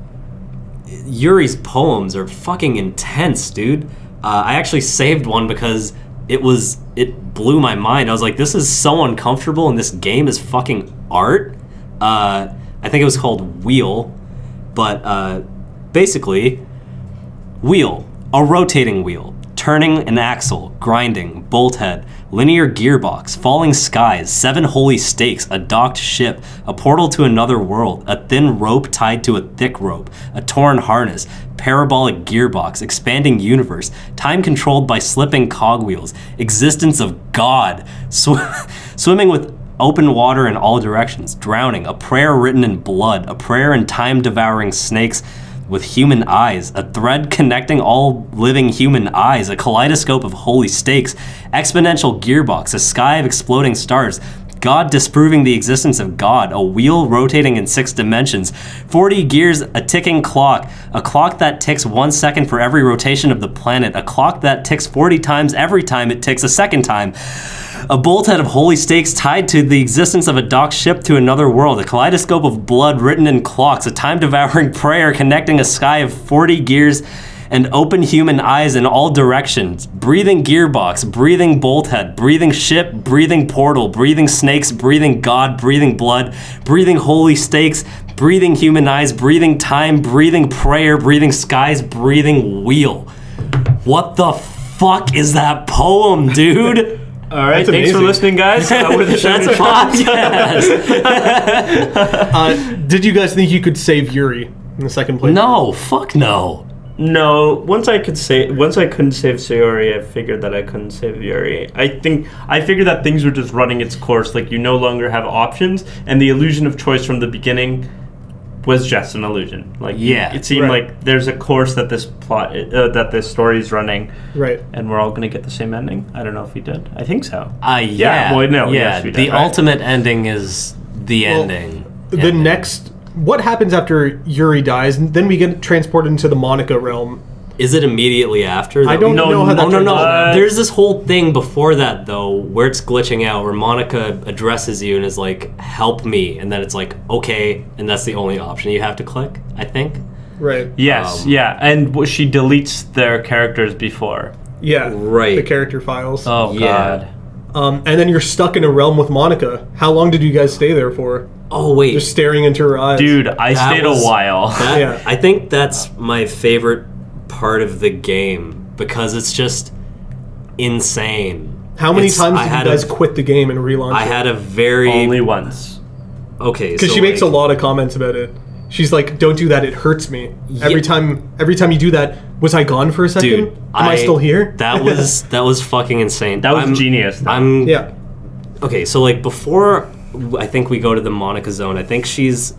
Yuri's poems are fucking intense, dude. I actually saved one because it blew my mind. I was like, this is so uncomfortable, and this game is fucking art. I think it was called Wheel, but basically, wheel, a rotating wheel, turning an axle, grinding, bolt head, linear gearbox, falling skies, 7 holy stakes, a docked ship, a portal to another world, a thin rope tied to a thick rope, a torn harness, parabolic gearbox, expanding universe, time controlled by slipping cogwheels, existence of God, swimming with open water in all directions, drowning, a prayer written in blood, a prayer in time-devouring snakes with human eyes, a thread connecting all living human eyes, a kaleidoscope of holy stakes, exponential gearbox, a sky of exploding stars, God disproving the existence of God, a wheel rotating in 6 dimensions, 40 gears, a ticking clock, a clock that ticks 1 second for every rotation of the planet, a clock that ticks 40 times every time it ticks a second time, a bolthead of holy stakes tied to the existence of a docked ship to another world, a kaleidoscope of blood written in clocks, a time-devouring prayer connecting a sky of 40 gears and open human eyes in all directions, breathing gearbox, breathing bolthead, breathing ship, breathing portal, breathing snakes, breathing God, breathing blood, breathing holy stakes, breathing human eyes, breathing time, breathing prayer, breathing skies, breathing wheel. What the fuck is that poem, dude? All right, That's thanks for amazing. listening, guys. We're the That's a Shonen podcast. Did you guys think you could save Yuri in the second playthrough? No, fuck no. No, once I couldn't save Sayori, I figured that I couldn't save Yuri. I figured that things were just running its course. Like, you no longer have options, and the illusion of choice from the beginning was just an illusion. Like, Yeah, it seemed right. like there's a course that this that this story is running, Right. and we're all gonna get the same ending. I don't know if we did. I think so. Yeah. Well, no, yeah. yes, we The did, right? ultimate ending is the Well, ending. The Ending. next... What happens after Yuri dies? And then we get transported into the Monica realm. Is it immediately after? I don't know how that no. turns out. There's this whole thing before that, though, where it's glitching out, where Monica addresses you and is like, help me. And then it's like, okay. And that's the only option you have to click, I think. Right. Yes, and she deletes their characters before. Yeah. Right. The character files. Oh, Yeah. God. And then you're stuck in a realm with Monica. How long did you guys stay there for? Oh, wait. Just staring into her eyes. Dude, I stayed a while. Yeah. I think that's my favorite part of the game because it's just insane. How many times I did you had guys a- quit the game and relaunch I it? had a very... Only once. Okay, Because so she makes a like- lot of comments about it. She's like, "Don't do that. It hurts me." Yeah. Every time you do that, was I gone for a second? Dude, Am I still here? That was fucking insane. That was genius, though. Yeah. Okay, so like before I think we go to the Monica zone, I think she's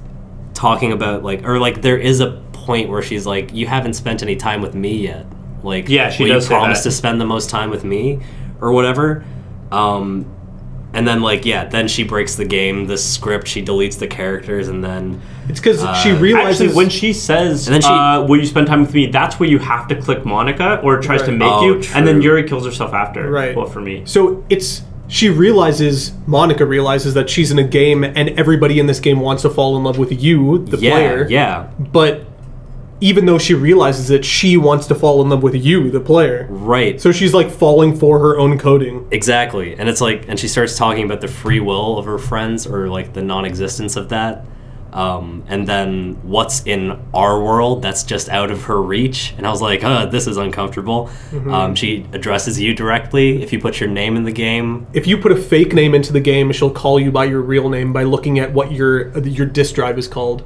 talking about like there is a point where she's like, you haven't spent any time with me yet. Like, Yeah, she will does you say promise that. to spend the most time with me or whatever. And then then she breaks the game, the script, she deletes the characters, and then It's because she realizes Actually, when she says, And then she- will you spend time with me, that's where you have to click Monica, or it tries to Right. make Oh, you, and then true. Yuri kills herself after. Right. Well, for me. So Monica realizes that she's in a game and everybody in this game wants to fall in love with you, the player. Yeah. But even though she realizes it, she wants to fall in love with you, the player. Right. So she's like falling for her own coding. Exactly. And it's like, and she starts talking about the free will of her friends or like the non-existence of that. And then what's in our world that's just out of her reach. And I was like, this is uncomfortable. She addresses you directly if you put your name in the game. If you put a fake name into the game, she'll call you by your real name by looking at what your disk drive is called.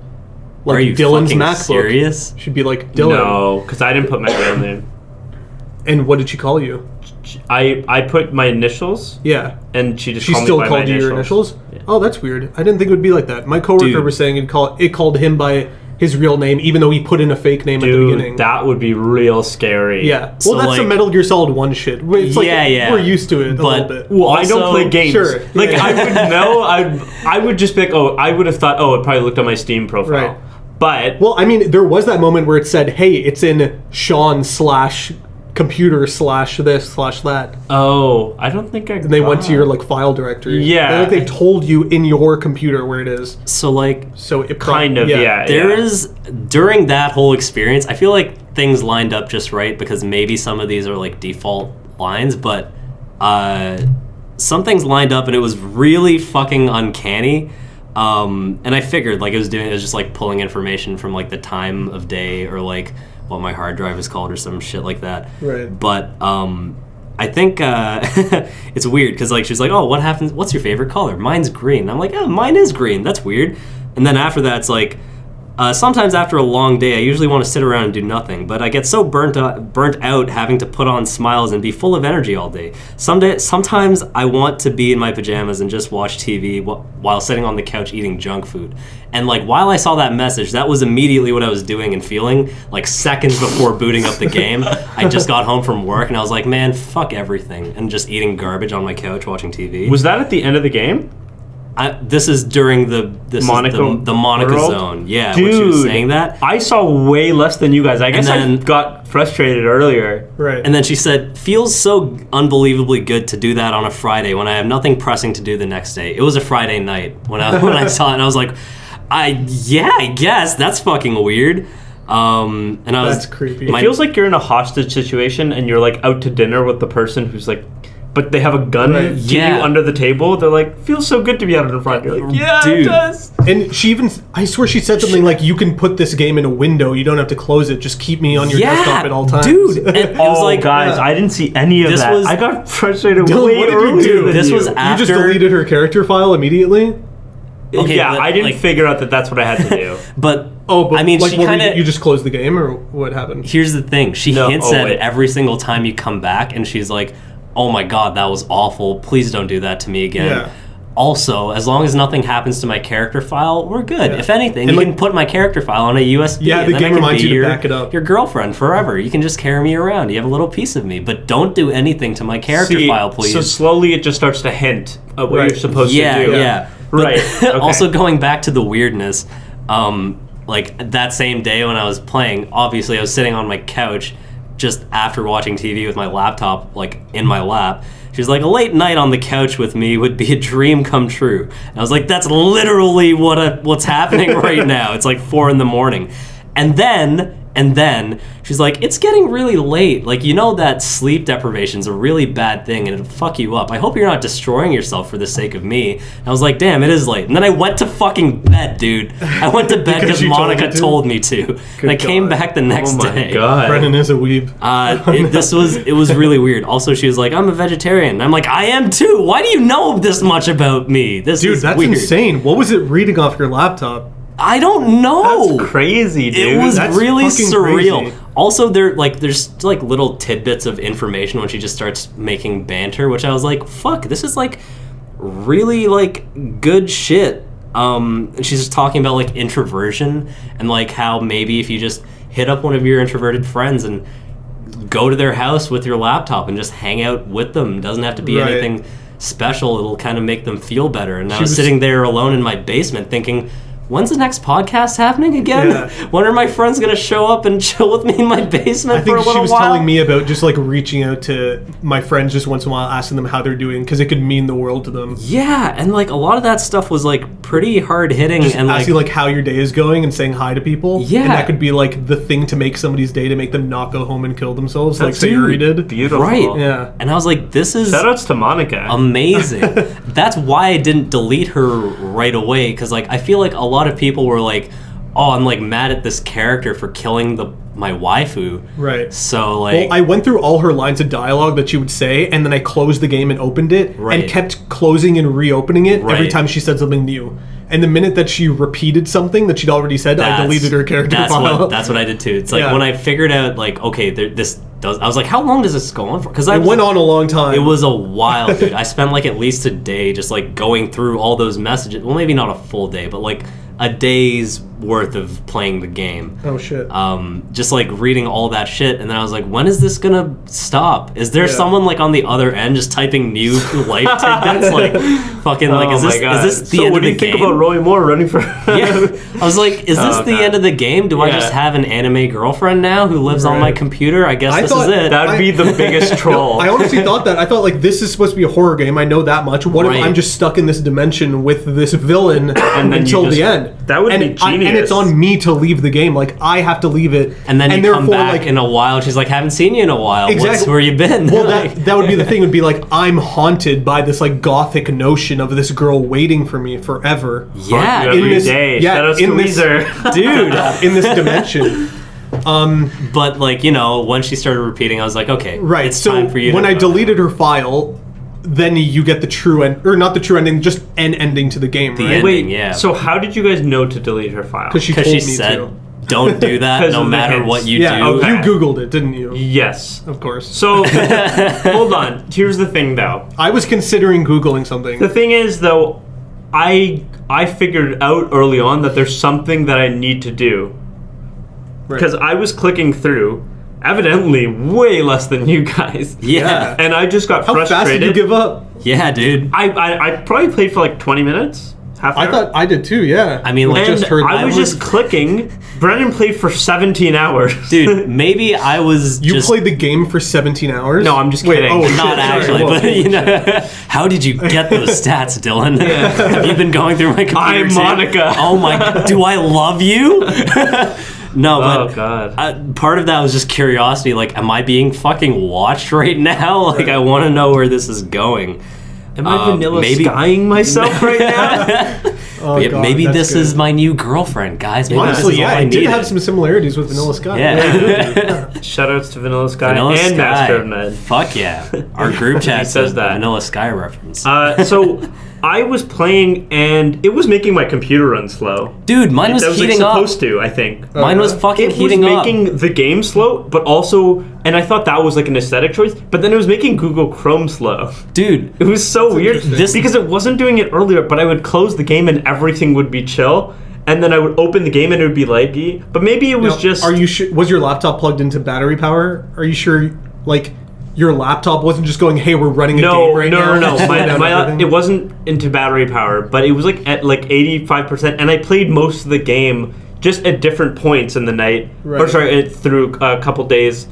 Like Are you Dylan's fucking MacBook. serious? Should be like Dylan. No, because I didn't put my real name. And what did she call you? I put my initials, Yeah. and she just She called still me by my called you your initials? Yeah. Oh, that's weird. I didn't think it would be like that. My coworker Dude. was saying it called him by his real name, even though he put in a fake name at the beginning. Dude, that would be real scary. Yeah. Well, So, that's like- some Metal Gear Solid 1 shit. It's like, Yeah. we're used to it a But- little bit. Well, I don't Also- play games. Sure. Like, Yeah. I would know. I would just be like, I would have thought, it probably looked at my Steam profile. Right. But Well, I mean, there was that moment where it said, hey, it's in Sean/computer/this/that. I don't think I. And they went to your like file directory. Yeah. They told you in your computer where it is. So like, So it kind of yeah. there yeah. is during that whole experience, I feel like things lined up just right because maybe some of these are like default lines, but some things lined up and it was really fucking uncanny. And I figured like it was just like pulling information from like the time of day or like what my hard drive is called or some shit like that. Right. But I think it's weird because like she's like, oh, what happens? What's your favorite color? Mine's green. And I'm like, oh, mine is green. That's weird. And then after that, it's like sometimes after a long day, I usually want to sit around and do nothing. But I get so burnt out having to put on smiles and be full of energy all day. Sometimes I want to be in my pajamas and just watch TV while sitting on the couch eating junk food. And like while I saw that message, that was immediately what I was doing and feeling. Like seconds before booting up the game, I just got home from work and I was like, man, fuck everything, and just eating garbage on my couch watching TV. Was that at the end of the game? This is during the Monica Monica world? zone. Yeah, Dude, when she was saying that. I saw way less than you guys. I guess I then- got frustrated earlier. Right. And then she said, feels so unbelievably good to do that on a Friday when I have nothing pressing to do the next day. It was a Friday night when I saw it, and I was like, I guess that's fucking weird. And I was That's creepy. It feels like you're in a hostage situation and you're like out to dinner with the person who's like, but they have a gun Right. to Yeah. you under the table. They're like, feels so good to be out in front. You're like, yeah, Dude. it does. And she even, I swear she said something like, you can put this game in a window. You don't have to close it. Just keep me on your desktop at all times. dude. And it was like, guys, yeah. I didn't see any of This that. was- I got frustrated Dylan, way what did you earlier do? than This you. was You after just deleted her character file immediately? Okay, yeah, but, I didn't like- figure out that that's what I had to do. But But I mean, like, she what were kind of. you just closed the game, or what happened? Here's the thing. She No, hints oh, at wait. it every single time you come back, and she's like, oh my god, that was awful. Please don't do that to me again. Yeah. Also, as long as nothing happens to my character file, we're good. Yeah. If anything, And you like- can put my character file on a USB. Yeah, and the then game I can reminds be you to your, back it up. your girlfriend forever. You can just carry me around. You have a little piece of me. But don't do anything to my character See, file, please. So slowly it just starts to hint at what Right. you're supposed yeah, to do. yeah. But Right. Okay. also going back to the weirdness, like that same day when I was playing, obviously I was sitting on my couch just after watching TV with my laptop, like, in my lap. She's like, a late night on the couch with me would be a dream come true. And I was like, that's literally what's happening right now. It's like 4 a.m. And then she's like, it's getting really late. Like, you know that sleep deprivation's a really bad thing and it'll fuck you up. I hope you're not destroying yourself for the sake of me. And I was like, damn, it is late. And then I went to fucking bed, dude. I went to bed because Monica told me to. And I came back the next day. Oh my god. Brennan is a weeb. It was really weird. Also, she was like, I'm a vegetarian. And I'm like, I am too. Why do you know this much about me? Dude, that's weird. insane. What was it reading off your laptop? I don't know. That's crazy, dude. It was That's really fucking surreal. crazy. Also, there's like little tidbits of information when she just starts making banter, which I was like, fuck, this is like really like good shit. And she's just talking about like introversion and like how maybe if you just hit up one of your introverted friends and go to their house with your laptop and just hang out with them, doesn't have to be anything special. It'll kind of make them feel better. And I was sitting there alone in my basement thinking, when's the next podcast happening again? Yeah. When are my friends going to show up and chill with me in my basement for a little while? I think she was telling me about just like reaching out to my friends just once in a while, asking them how they're doing, because it could mean the world to them. Yeah, and like a lot of that stuff was like pretty hard hitting, Just and asking like how your day is going and saying hi to people. Yeah. And that could be like the thing to make somebody's day, to make them not go home and kill themselves, like Sayuri did. Beautiful. Right. Yeah. And I was like, this is Shoutouts to Monica. amazing. That's why I didn't delete her right away, because like I feel like a lot of people were like, oh, I'm like mad at this character for killing my waifu. Right. So like, Well, I went through all her lines of dialogue that she would say, and then I closed the game and opened it, Right. and kept closing and reopening it every Right. time she said something new. And the minute that she repeated something that she'd already said, I deleted her character file. That's what I did too. It's like Yeah. when I figured out like, okay, this does. I was like, how long does this go on for? Because It went on a long time. It was a while, dude. I spent like at least a day just like going through all those messages. Well, maybe not a full day, but like a day's worth of playing the game. Oh shit. Just like reading all that shit, and then I was like, when is this gonna stop? Is there someone like on the other end just typing new life tidbits? Like fucking like is this the so end what of do the you think game? about Roy Moore running for Yeah. I was like, is this the end of the game? Do I just have an anime girlfriend now who lives on my computer? I guess this is it. That would be the biggest troll. I honestly thought that. I thought like this is supposed to be a horror game. I know that much. What if I'm just stuck in this dimension with this villain then until you the just- end? that would be and genius. it's on me to leave the game. Like I have to leave it. And then you come therefore, back like, in a while. She's like, haven't seen you in a while. Exactly. Where you been? Well, that would be the thing. Would be like I'm haunted by this like gothic notion of this girl waiting for me forever. yeah, Every in this- day. yeah, Shoutouts in to this- Weezer. dude. In this dimension. But like, you know, when she started repeating, I was like, okay, Right. it's So time for you. when to I deleted her file, then you get the true end, or not the true ending, just an ending to the game, The right? end. Wait, Yeah. so how did you guys know to delete her file? Because she because told she me said, to. don't do that, 'Cause no of the matter hints. what you Yeah, do. Okay. you Googled it, didn't you? Yes. Of course. So, hold on. Here's the thing, though. I was considering Googling something. The thing is, though, I figured out early on that there's something that I need to do. Right. Because I was clicking through, evidently way less than you guys. Yeah. And I just got How frustrated. fast did you give up? Yeah, dude. I probably played for like 20 minutes. Half I hour. thought I did too, yeah. I mean, like, And just heard I that. was just clicking. Brendan played for 17 hours. Dude, maybe I was You just... played the game for 17 hours? No, I'm just Wait, kidding. oh, shit, Not sorry. actually, Whoa. but you know, how did you get those stats, Dylan? Have you been going through my computer? I'm too? Monica. Oh my! Do I love you? No, Oh, but God. part of that was just curiosity. Like, am I being fucking watched right now? Like, I want to know where this is going. Am I vanilla maybe- skying myself right now? Oh, Yeah, God, maybe that's this good. is my new girlgirlfriend, guys. Maybe Honestly, this is yeah, all I it did needed. have some similarities with Vanilla Sky. Yeah. Shoutouts to Vanilla Sky Vanilla and Sky. Master of Ned. Fuck yeah. Our group chat says that. Vanilla Sky reference. So I was playing and it was making my computer run slow. Dude, mine was That was like heating up. supposed to, I think. Mine was fucking It was heating up. making the game slow, but also, and I thought that was like an aesthetic choice, but then it was making Google Chrome slow. Dude, It was so weird interesting. because it wasn't doing it earlier, but I would close the game and everything would be chill, and then I would open the game and it would be laggy. But maybe it was Now, just. Are you sure? Was your laptop plugged into battery power? Are you sure, like, your laptop wasn't just going, hey, we're running a game right now? No. slow down My everything? it wasn't into battery power, but it was like at like 85%, and I played most of the game just at different points in the night, or Right. sorry, through a couple days,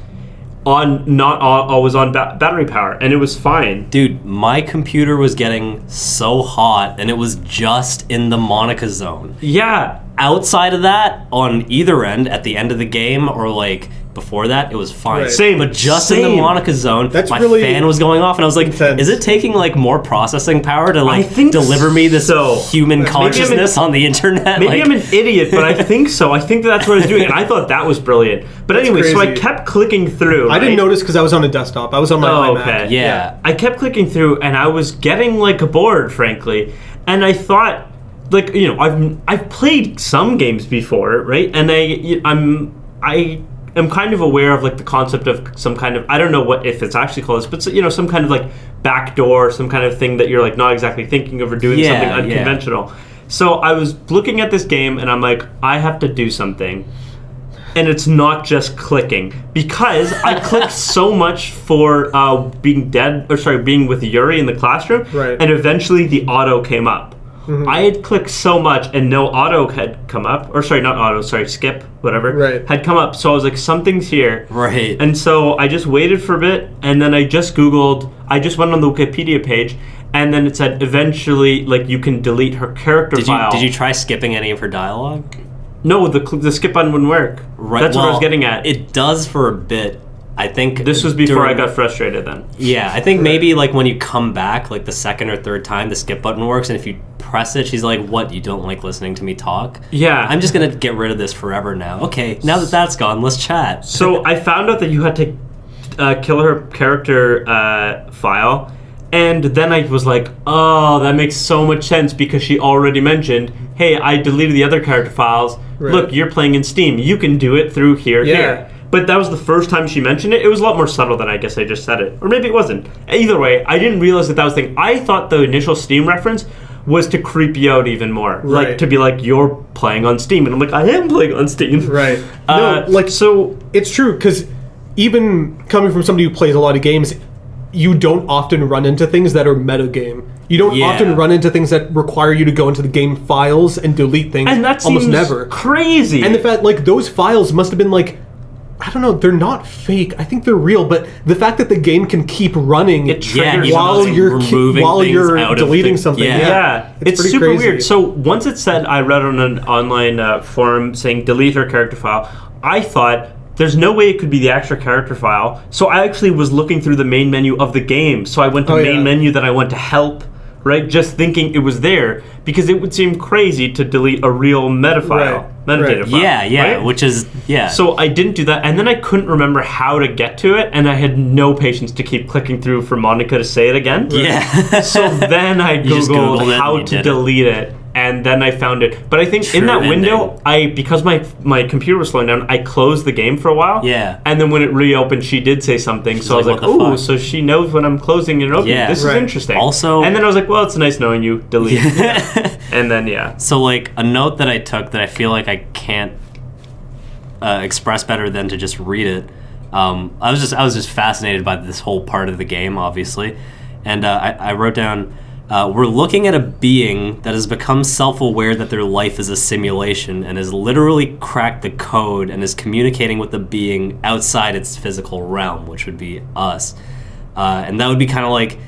not always on battery power, and it was fine. Dude, my computer was getting so hot, and it was just in the Monica zone. Yeah. Outside of that, on either end, at the end of the game, or like before that, it was fine. Right. Same. But just in the Monica zone, That's my really fan was going off, and I was like, intense. is it taking like more processing power to like I think deliver me this so. human consciousness on the internet? Maybe like, I'm an idiot, but I think so. I think that's what I was doing, and I thought that was brilliant. But anyway, so I crazy. kept clicking through. I didn't notice because I was on a desktop. I was on my Oh, iMac. okay. Yeah. I kept clicking through, and I was getting like bored, frankly. And I thought, like, you know, I've played some games before, right? And I am kind of aware of like the concept of some kind of, I don't know what if it's actually called this, but you know, some kind of like backdoor, some kind of thing that you're like not exactly thinking of or doing something unconventional. So I was looking at this game, and I'm like, I have to do something. And it's not just clicking, because I clicked so much for being with Yuri in the classroom, Right. and eventually the auto came up. Mm-hmm. I had clicked so much and no auto had come up, or sorry, not auto, sorry, skip, whatever, Right. had come up. So I was like, something's here. Right. And so I just waited for a bit, and then I just went on the Wikipedia page, and then it said eventually, like, you can delete her character file. Did you try skipping any of her dialogue? No, the skip button wouldn't work. Right. That's what I was well, getting at. It does for a bit. I think This was before I during- got frustrated then. Yeah, I think maybe like when you come back, like the second or third time, the skip button works, and if you press it, she's like, "What? You don't like listening to me talk?" Yeah. I'm just gonna get rid of this forever now. Okay, now that that's gone, let's chat. So I found out that you had to kill her character file, and then I was like, oh, that makes so much sense, because she already mentioned, hey, I deleted the other character files. Right. Look, you're playing in Steam. You can do it through here. But that was the first time she mentioned it. It was a lot more subtle than I guess I just said it. Or maybe it wasn't. Either way, I didn't realize that was the thing. I thought the initial Steam reference was to creep you out even more. Right. Like, to be like, you're playing on Steam. And I'm like, I am playing on Steam. Right. No, like, so it's true, because even coming from somebody who plays a lot of games, you don't often run into things that are metagame. You don't Yeah. often run into things that require you to go into the game files and delete things. And that almost seems never. crazy. And the fact, like, those files must have been like, I don't know, they're not fake. I think they're real, but the fact that the game can keep running It triggers even while though it's you're removing while things you're out of deleting the- something. yeah. Yeah, it's pretty super crazy. weird. So once it said, I read on an online forum saying delete her character file, I thought there's no way it could be the extra character file. So I actually was looking through the main menu of the game. So I went to main menu, then I went to help, right? Just thinking it was there, because it would seem crazy to delete a real metadata file. Yeah, right? which is So I didn't do that, and then I couldn't remember how to get to it, and I had no patience to keep clicking through for Monica to say it again. yeah. So then I just Googled Googled it how and you to did it. delete it, and then I found it. But I think True in that window, ending. because my computer was slowing down, I closed the game for a while. Yeah. And then when it reopened, she did say something, so I was like, like, "What the "Ooh, fuck?" so she knows when I'm closing and opening. Yeah. This Right. is interesting." Also- and then I was like, "Well, it's nice knowing you. Delete." And then yeah. So like a note that I took that I feel like I can't express better than to just read it. I was just fascinated by this whole part of the game, obviously, and I wrote down, we're looking at a being that has become self-aware that their life is a simulation and has literally cracked the code and is communicating with the being outside its physical realm, which would be us. And that would be kind of like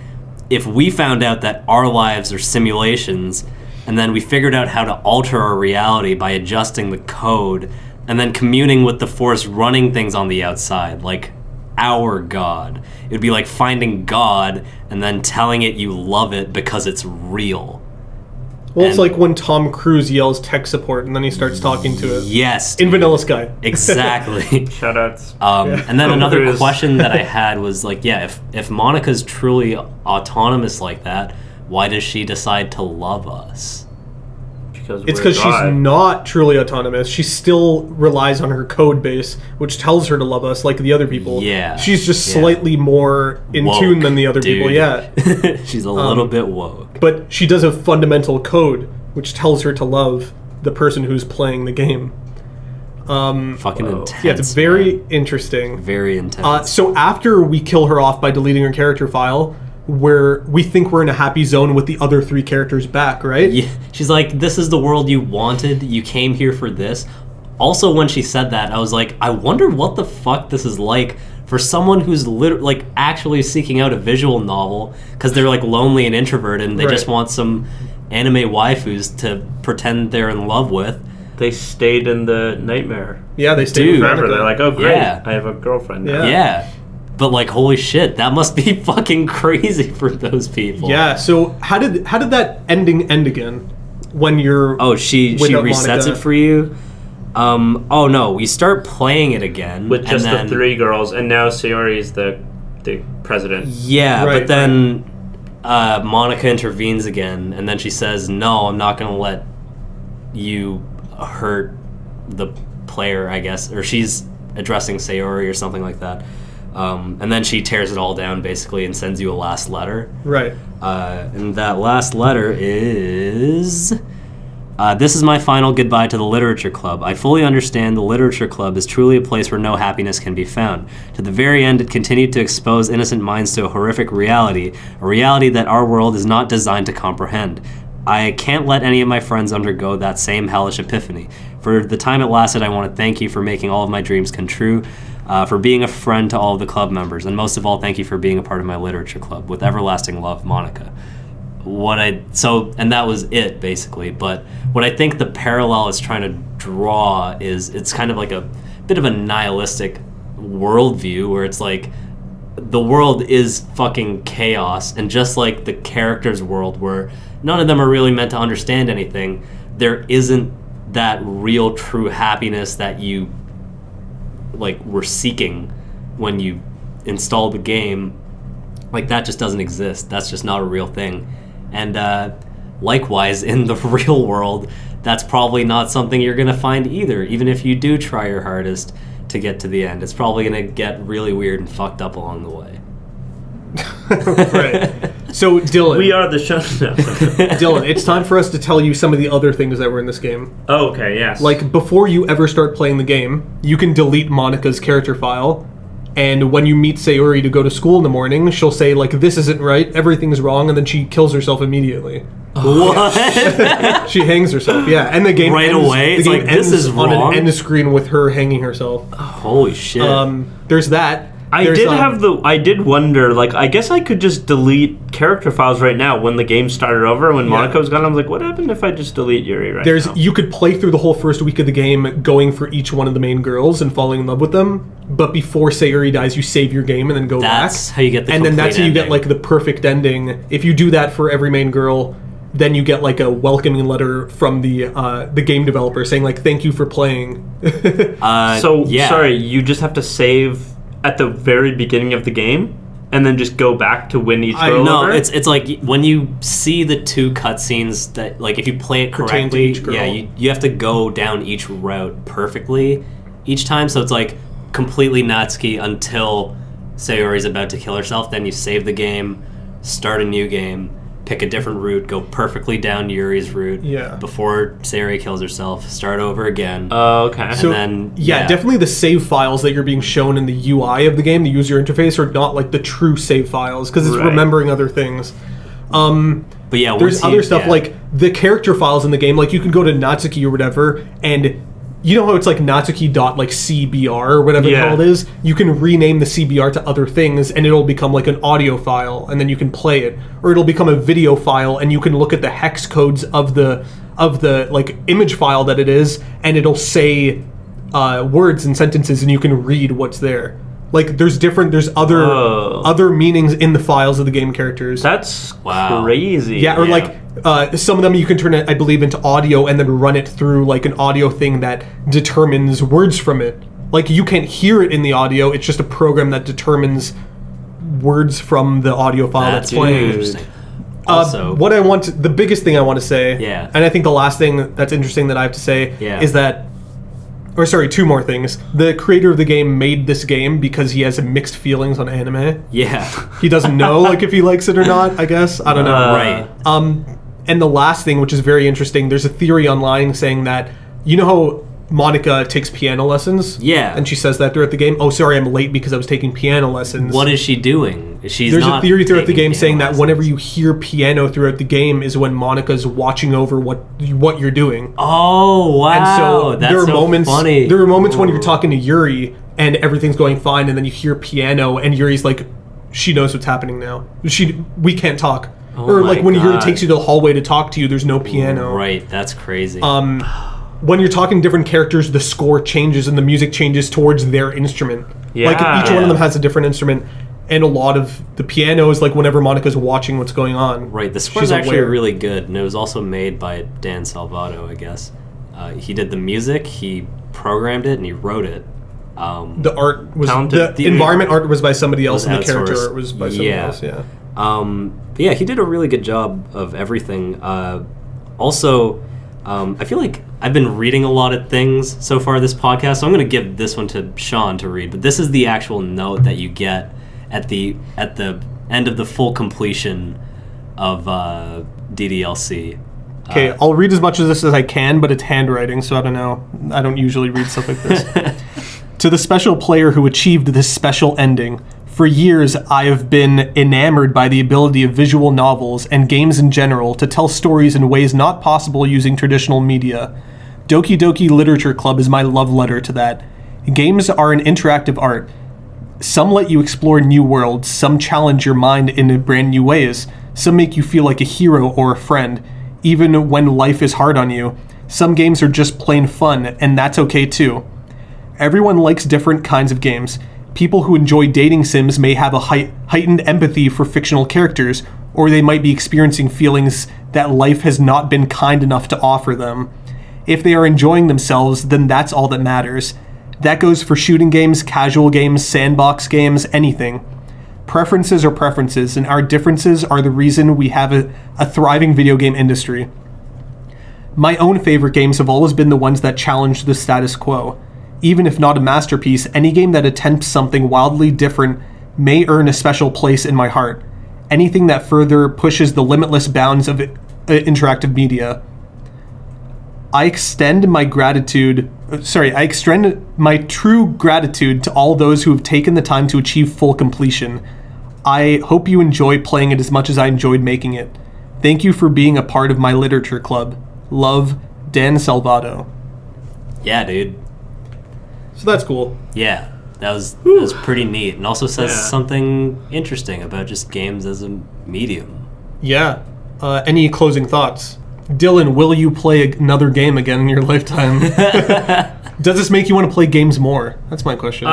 if we found out that our lives are simulations, and then we figured out how to alter our reality by adjusting the code and then communing with the force running things on the outside, like our God. It would be like finding God and then telling it you love it because it's real. Well, it's And- like when Tom Cruise yells tech support and then he starts talking to it. Yes. In Vanilla Sky. Exactly. Shoutouts. And then Tom another Cruise. question that I had was like, yeah, if Monica's truly autonomous like that, why does she decide to love us? It's because she's not truly autonomous. She still relies on her code base, which tells her to love us like the other people. Yeah. She's just Yeah. slightly more in Woke, tune than the other people. dude. Yeah. She's a little bit woke. But she does a fundamental code, which tells her to love the person who's playing the game. Fucking Whoa. intense. Yeah, it's very man. interesting. Very intense. So after we kill her off by deleting her character file, where we think we're in a happy zone with the other three characters back, right? Yeah, she's like, this is the world you wanted. You came here for this. Also, when she said that, I was like, I wonder what the fuck this is like for for someone who's like actually seeking out a visual novel because they're like lonely and introverted and they just want some anime waifus to pretend they're in love with. They stayed in the nightmare. Yeah, they stayed forever. They're like, oh great, Yeah. I have a girlfriend now. Yeah. But like, holy shit, that must be fucking crazy for those people. Yeah. So how did that ending end again? When you're she without resets Monica? it for you. Oh no, we start playing it again With just and then, the three girls, and now Sayori's the president. Yeah, Right, but then Monica intervenes again, and then she says, "No, I'm not going to let you hurt the player." I guess, or she's addressing Sayori or something like that. And then she tears it all down basically and sends you a last letter. right. And that last letter is... this is my final goodbye to the Literature Club. I fully understand the Literature Club is truly a place where no happiness can be found. To the very end, it continued to expose innocent minds to a horrific reality, a reality that our world is not designed to comprehend. I can't let any of my friends undergo that same hellish epiphany. For the time it lasted, I want to thank you for making all of my dreams come true, for being a friend to all of the club members, and most of all, thank you for being a part of my literature club. With everlasting love, Monica. And that was it, basically. But what I think the parallel is trying to draw is it's kind of like a bit of a nihilistic worldview where it's like the world is fucking chaos, and just like the characters' world where none of them are really meant to understand anything, there isn't that real true happiness that you like were seeking when you installed the game. Like, that just doesn't exist. That's just not a real thing. And likewise, in the real world, that's probably not something you're going to find either. Even if you do try your hardest to get to the end, it's probably going to get really weird and fucked up along the way. Right. So, Dylan. We are the Shonen. Dylan, it's time for us to tell you some of the other things that were in this game. Oh, okay, yes. Like, before you ever start playing the game, you can delete Monica's character file. And when you meet Sayori to go to school in the morning, she'll say, like, this isn't right, everything's wrong, and then she kills herself immediately. What? She hangs herself, yeah. And the game Right ends, away? The It's game like, this ends is on wrong? an end screen with her hanging herself. Holy shit. There's that. I did wonder, like, I guess I could just delete character files right now when the game started over. When Monica was gone, I was like, what happened if I just delete Yuri right now? You could play through the whole first week of the game going for each one of the main girls and falling in love with them. But before Sayori dies, you save your game and then go back. That's how you get the And then complete that's how you get, ending. like, the perfect ending. If you do that for every main girl, then you get, like, a welcoming letter from the game developer saying, like, thank you for playing. Sorry, you just have to save at the very beginning of the game and then just go back to win each girl No, over? it's like when you see the two cutscenes that, like, if you play it Pertain to correctly, each girl. yeah, you have to go down each route perfectly each time. So it's like completely Natsuki until Sayori's about to kill herself. Then you save the game, start a new game, pick a different route, go perfectly down Yuri's route before Sayori kills herself, start over again. Oh, okay. And So, then, definitely the save files that you're being shown in the UI of the game, the user interface, are not like the true save files because it's remembering other things. But yeah, there's other stuff like the character files in the game. Like, you can go to Natsuki or whatever, and you know how it's like Natsuki.cbr or whatever the hell it is? You can rename the CBR to other things, and it'll become like an audio file, and then you can play it. Or it'll become a video file, and you can look at the hex codes of the like image file that it is, and it'll say words and sentences, and you can read what's there. Like, there's other meanings in the files of the game characters. That's crazy. Yeah, or like some of them you can turn it, I believe, into audio and then run it through like an audio thing that determines words from it. Like, you can't hear it in the audio, it's just a program that determines words from the audio file that's playing. Interesting. Also, the biggest thing I want to say, and I think the last thing that's interesting that I have to say is that, or sorry, two more things. The creator of the game made this game because he has mixed feelings on anime. Yeah. He doesn't know, like, if he likes it or not, I guess. I don't know. Right. And the last thing, which is very interesting, there's a theory online saying that, you know how Monica takes piano lessons? Yeah. And she says that throughout the game. Oh, sorry, I'm late because I was taking piano lessons. What is she doing? She's There's not a theory throughout the taking game saying piano that whenever lessons. you hear piano throughout the game is when Monica's watching over what you're doing. Oh wow! And so That's there are so moments. funny. There are moments when you're talking to Yuri and everything's going fine, and then you hear piano, and Yuri's like, "She knows what's happening now. We can't talk." Oh or my like when Yuri God. takes you to the hallway to talk to you, there's no piano. Right, that's crazy. When you're talking to different characters, the score changes and the music changes towards their instrument. Yeah. Like each one Yeah. of them has a different instrument, and a lot of the piano is like whenever Monica's watching what's going on. Right, the score's she's actually aware. really good, and it was also made by Dan Salvato, I guess. He did the music, he programmed it, and he wrote it. The art was Talented. the environment art was by somebody else, and the character outsourced. art was by somebody Yeah. else. Yeah. But yeah, he did a really good job of everything. Also, I feel like I've been reading a lot of things so far this podcast, so I'm going to give this one to Sean to read. But this is the actual note that you get at the end of the full completion of DDLC. Okay, I'll read as much of this as I can, but it's handwriting, so I don't know. I don't usually read stuff like this. To the special player who achieved this special ending, for years I have been enamored by the ability of visual novels and games in general to tell stories in ways not possible using traditional media. Doki Doki Literature Club is my love letter to that. Games are an interactive art. Some let you explore new worlds, some challenge your mind in brand new ways, some make you feel like a hero or a friend, even when life is hard on you. Some games are just plain fun, and that's okay too. Everyone likes different kinds of games. People who enjoy dating sims may have a heightened empathy for fictional characters, or they might be experiencing feelings that life has not been kind enough to offer them. If they are enjoying themselves, then that's all that matters. That goes for shooting games, casual games, sandbox games, anything. Preferences are preferences, and our differences are the reason we have a thriving video game industry. My own favorite games have always been the ones that challenge the status quo. Even if not a masterpiece, any game that attempts something wildly different may earn a special place in my heart. Anything that further pushes the limitless bounds of interactive media. I extend my true gratitude to all those who have taken the time to achieve full completion. I hope you enjoy playing it as much as I enjoyed making it. Thank you for being a part of my literature club. Love, Dan Salvato. Yeah, dude. So that's cool. Yeah, that was pretty neat, and also says Yeah. something interesting about just games as a medium. Yeah. Any closing thoughts? Dylan, will you play another game again in your lifetime? Does this make you want to play games more? That's my question.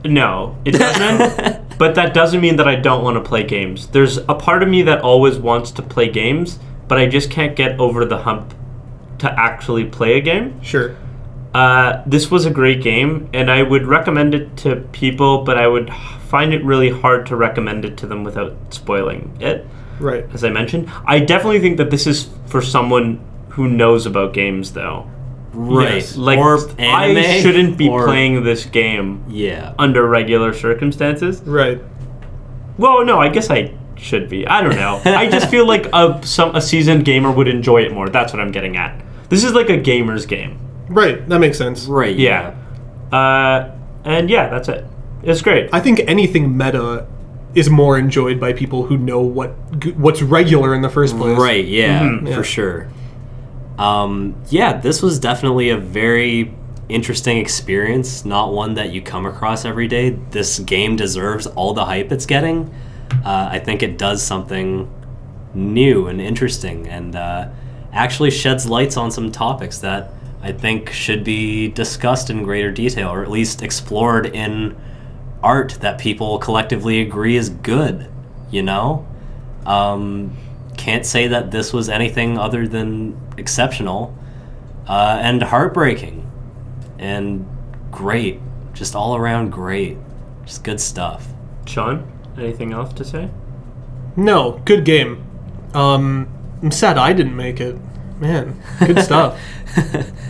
No, it doesn't. But that doesn't mean that I don't want to play games. There's a part of me that always wants to play games, but I just can't get over the hump to actually play a game. Sure. This was a great game, and I would recommend it to people, but I would find it really hard to recommend it to them without spoiling it, Right. as I mentioned. I definitely think that this is for someone who knows about games, though. Right. Yes. Like, or anime, I shouldn't be or- playing this game Yeah. under regular circumstances. Right. Well, no, I guess I should be. I don't know. I just feel like a seasoned gamer would enjoy it more. That's what I'm getting at. This is like a gamer's game. Right. That makes sense. Right. Yeah. And yeah, that's it. It's great. I think anything meta is more enjoyed by people who know what's regular in the first place. Right, yeah, Mhm. Yeah. for sure. Yeah, this was definitely a very interesting experience, not one that you come across every day. This game deserves all the hype it's getting. I think it does something new and interesting, and actually sheds lights on some topics that I think should be discussed in greater detail, or at least explored in art that people collectively agree is good, you know? Can't say that this was anything other than exceptional and heartbreaking and great. Just all around great. Just good stuff. Sean, anything else to say? No, good game. I'm sad I didn't make it. Man, good stuff.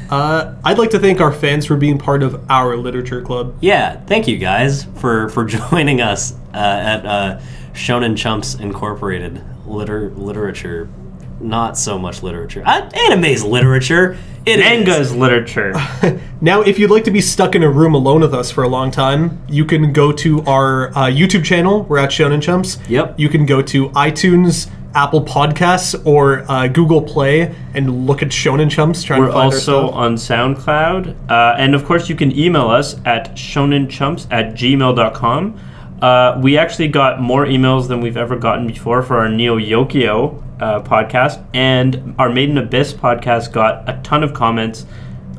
I'd like to thank our fans for being part of our literature club. Yeah, thank you guys for joining us at Shonen Chumps Incorporated literature not so much literature. Anime's literature. It Manga's is. literature. Now, if you'd like to be stuck in a room alone with us for a long time, you can go to our YouTube channel. We're at Shonen Chumps. Yep. You can go to iTunes, Apple Podcasts, or Google Play and look at Shonen Chumps. We're also on SoundCloud. And of course, you can email us at shonenchumps@gmail.com. We actually got more emails than we've ever gotten before for our Neo Yokio podcast, and our Made in Abyss podcast got a ton of comments,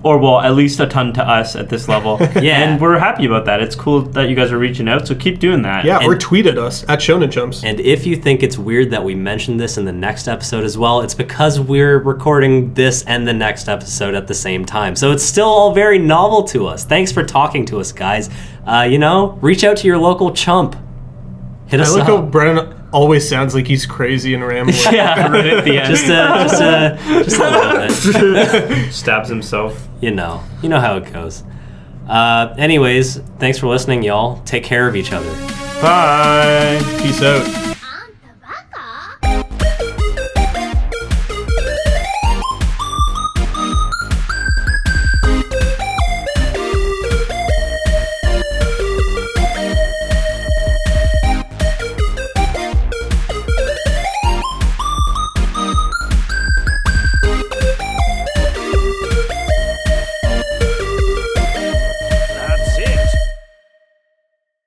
or well, at least a ton to us at this level. Yeah. And we're happy about that. It's cool that you guys are reaching out, so keep doing that. Yeah, or tweet at us at Shonen Chumps. And if you think it's weird that we mentioned this in the next episode as well, it's because we're recording this and the next episode at the same time. So it's still all very novel to us. Thanks for talking to us, guys. Reach out to your local chump. Hit us I like up. how Brennan always sounds like he's crazy and rambling. Yeah, right at the end. just a little bit. Stabs himself. You know how it goes. Anyways, thanks for listening, y'all. Take care of each other. Bye. Peace out.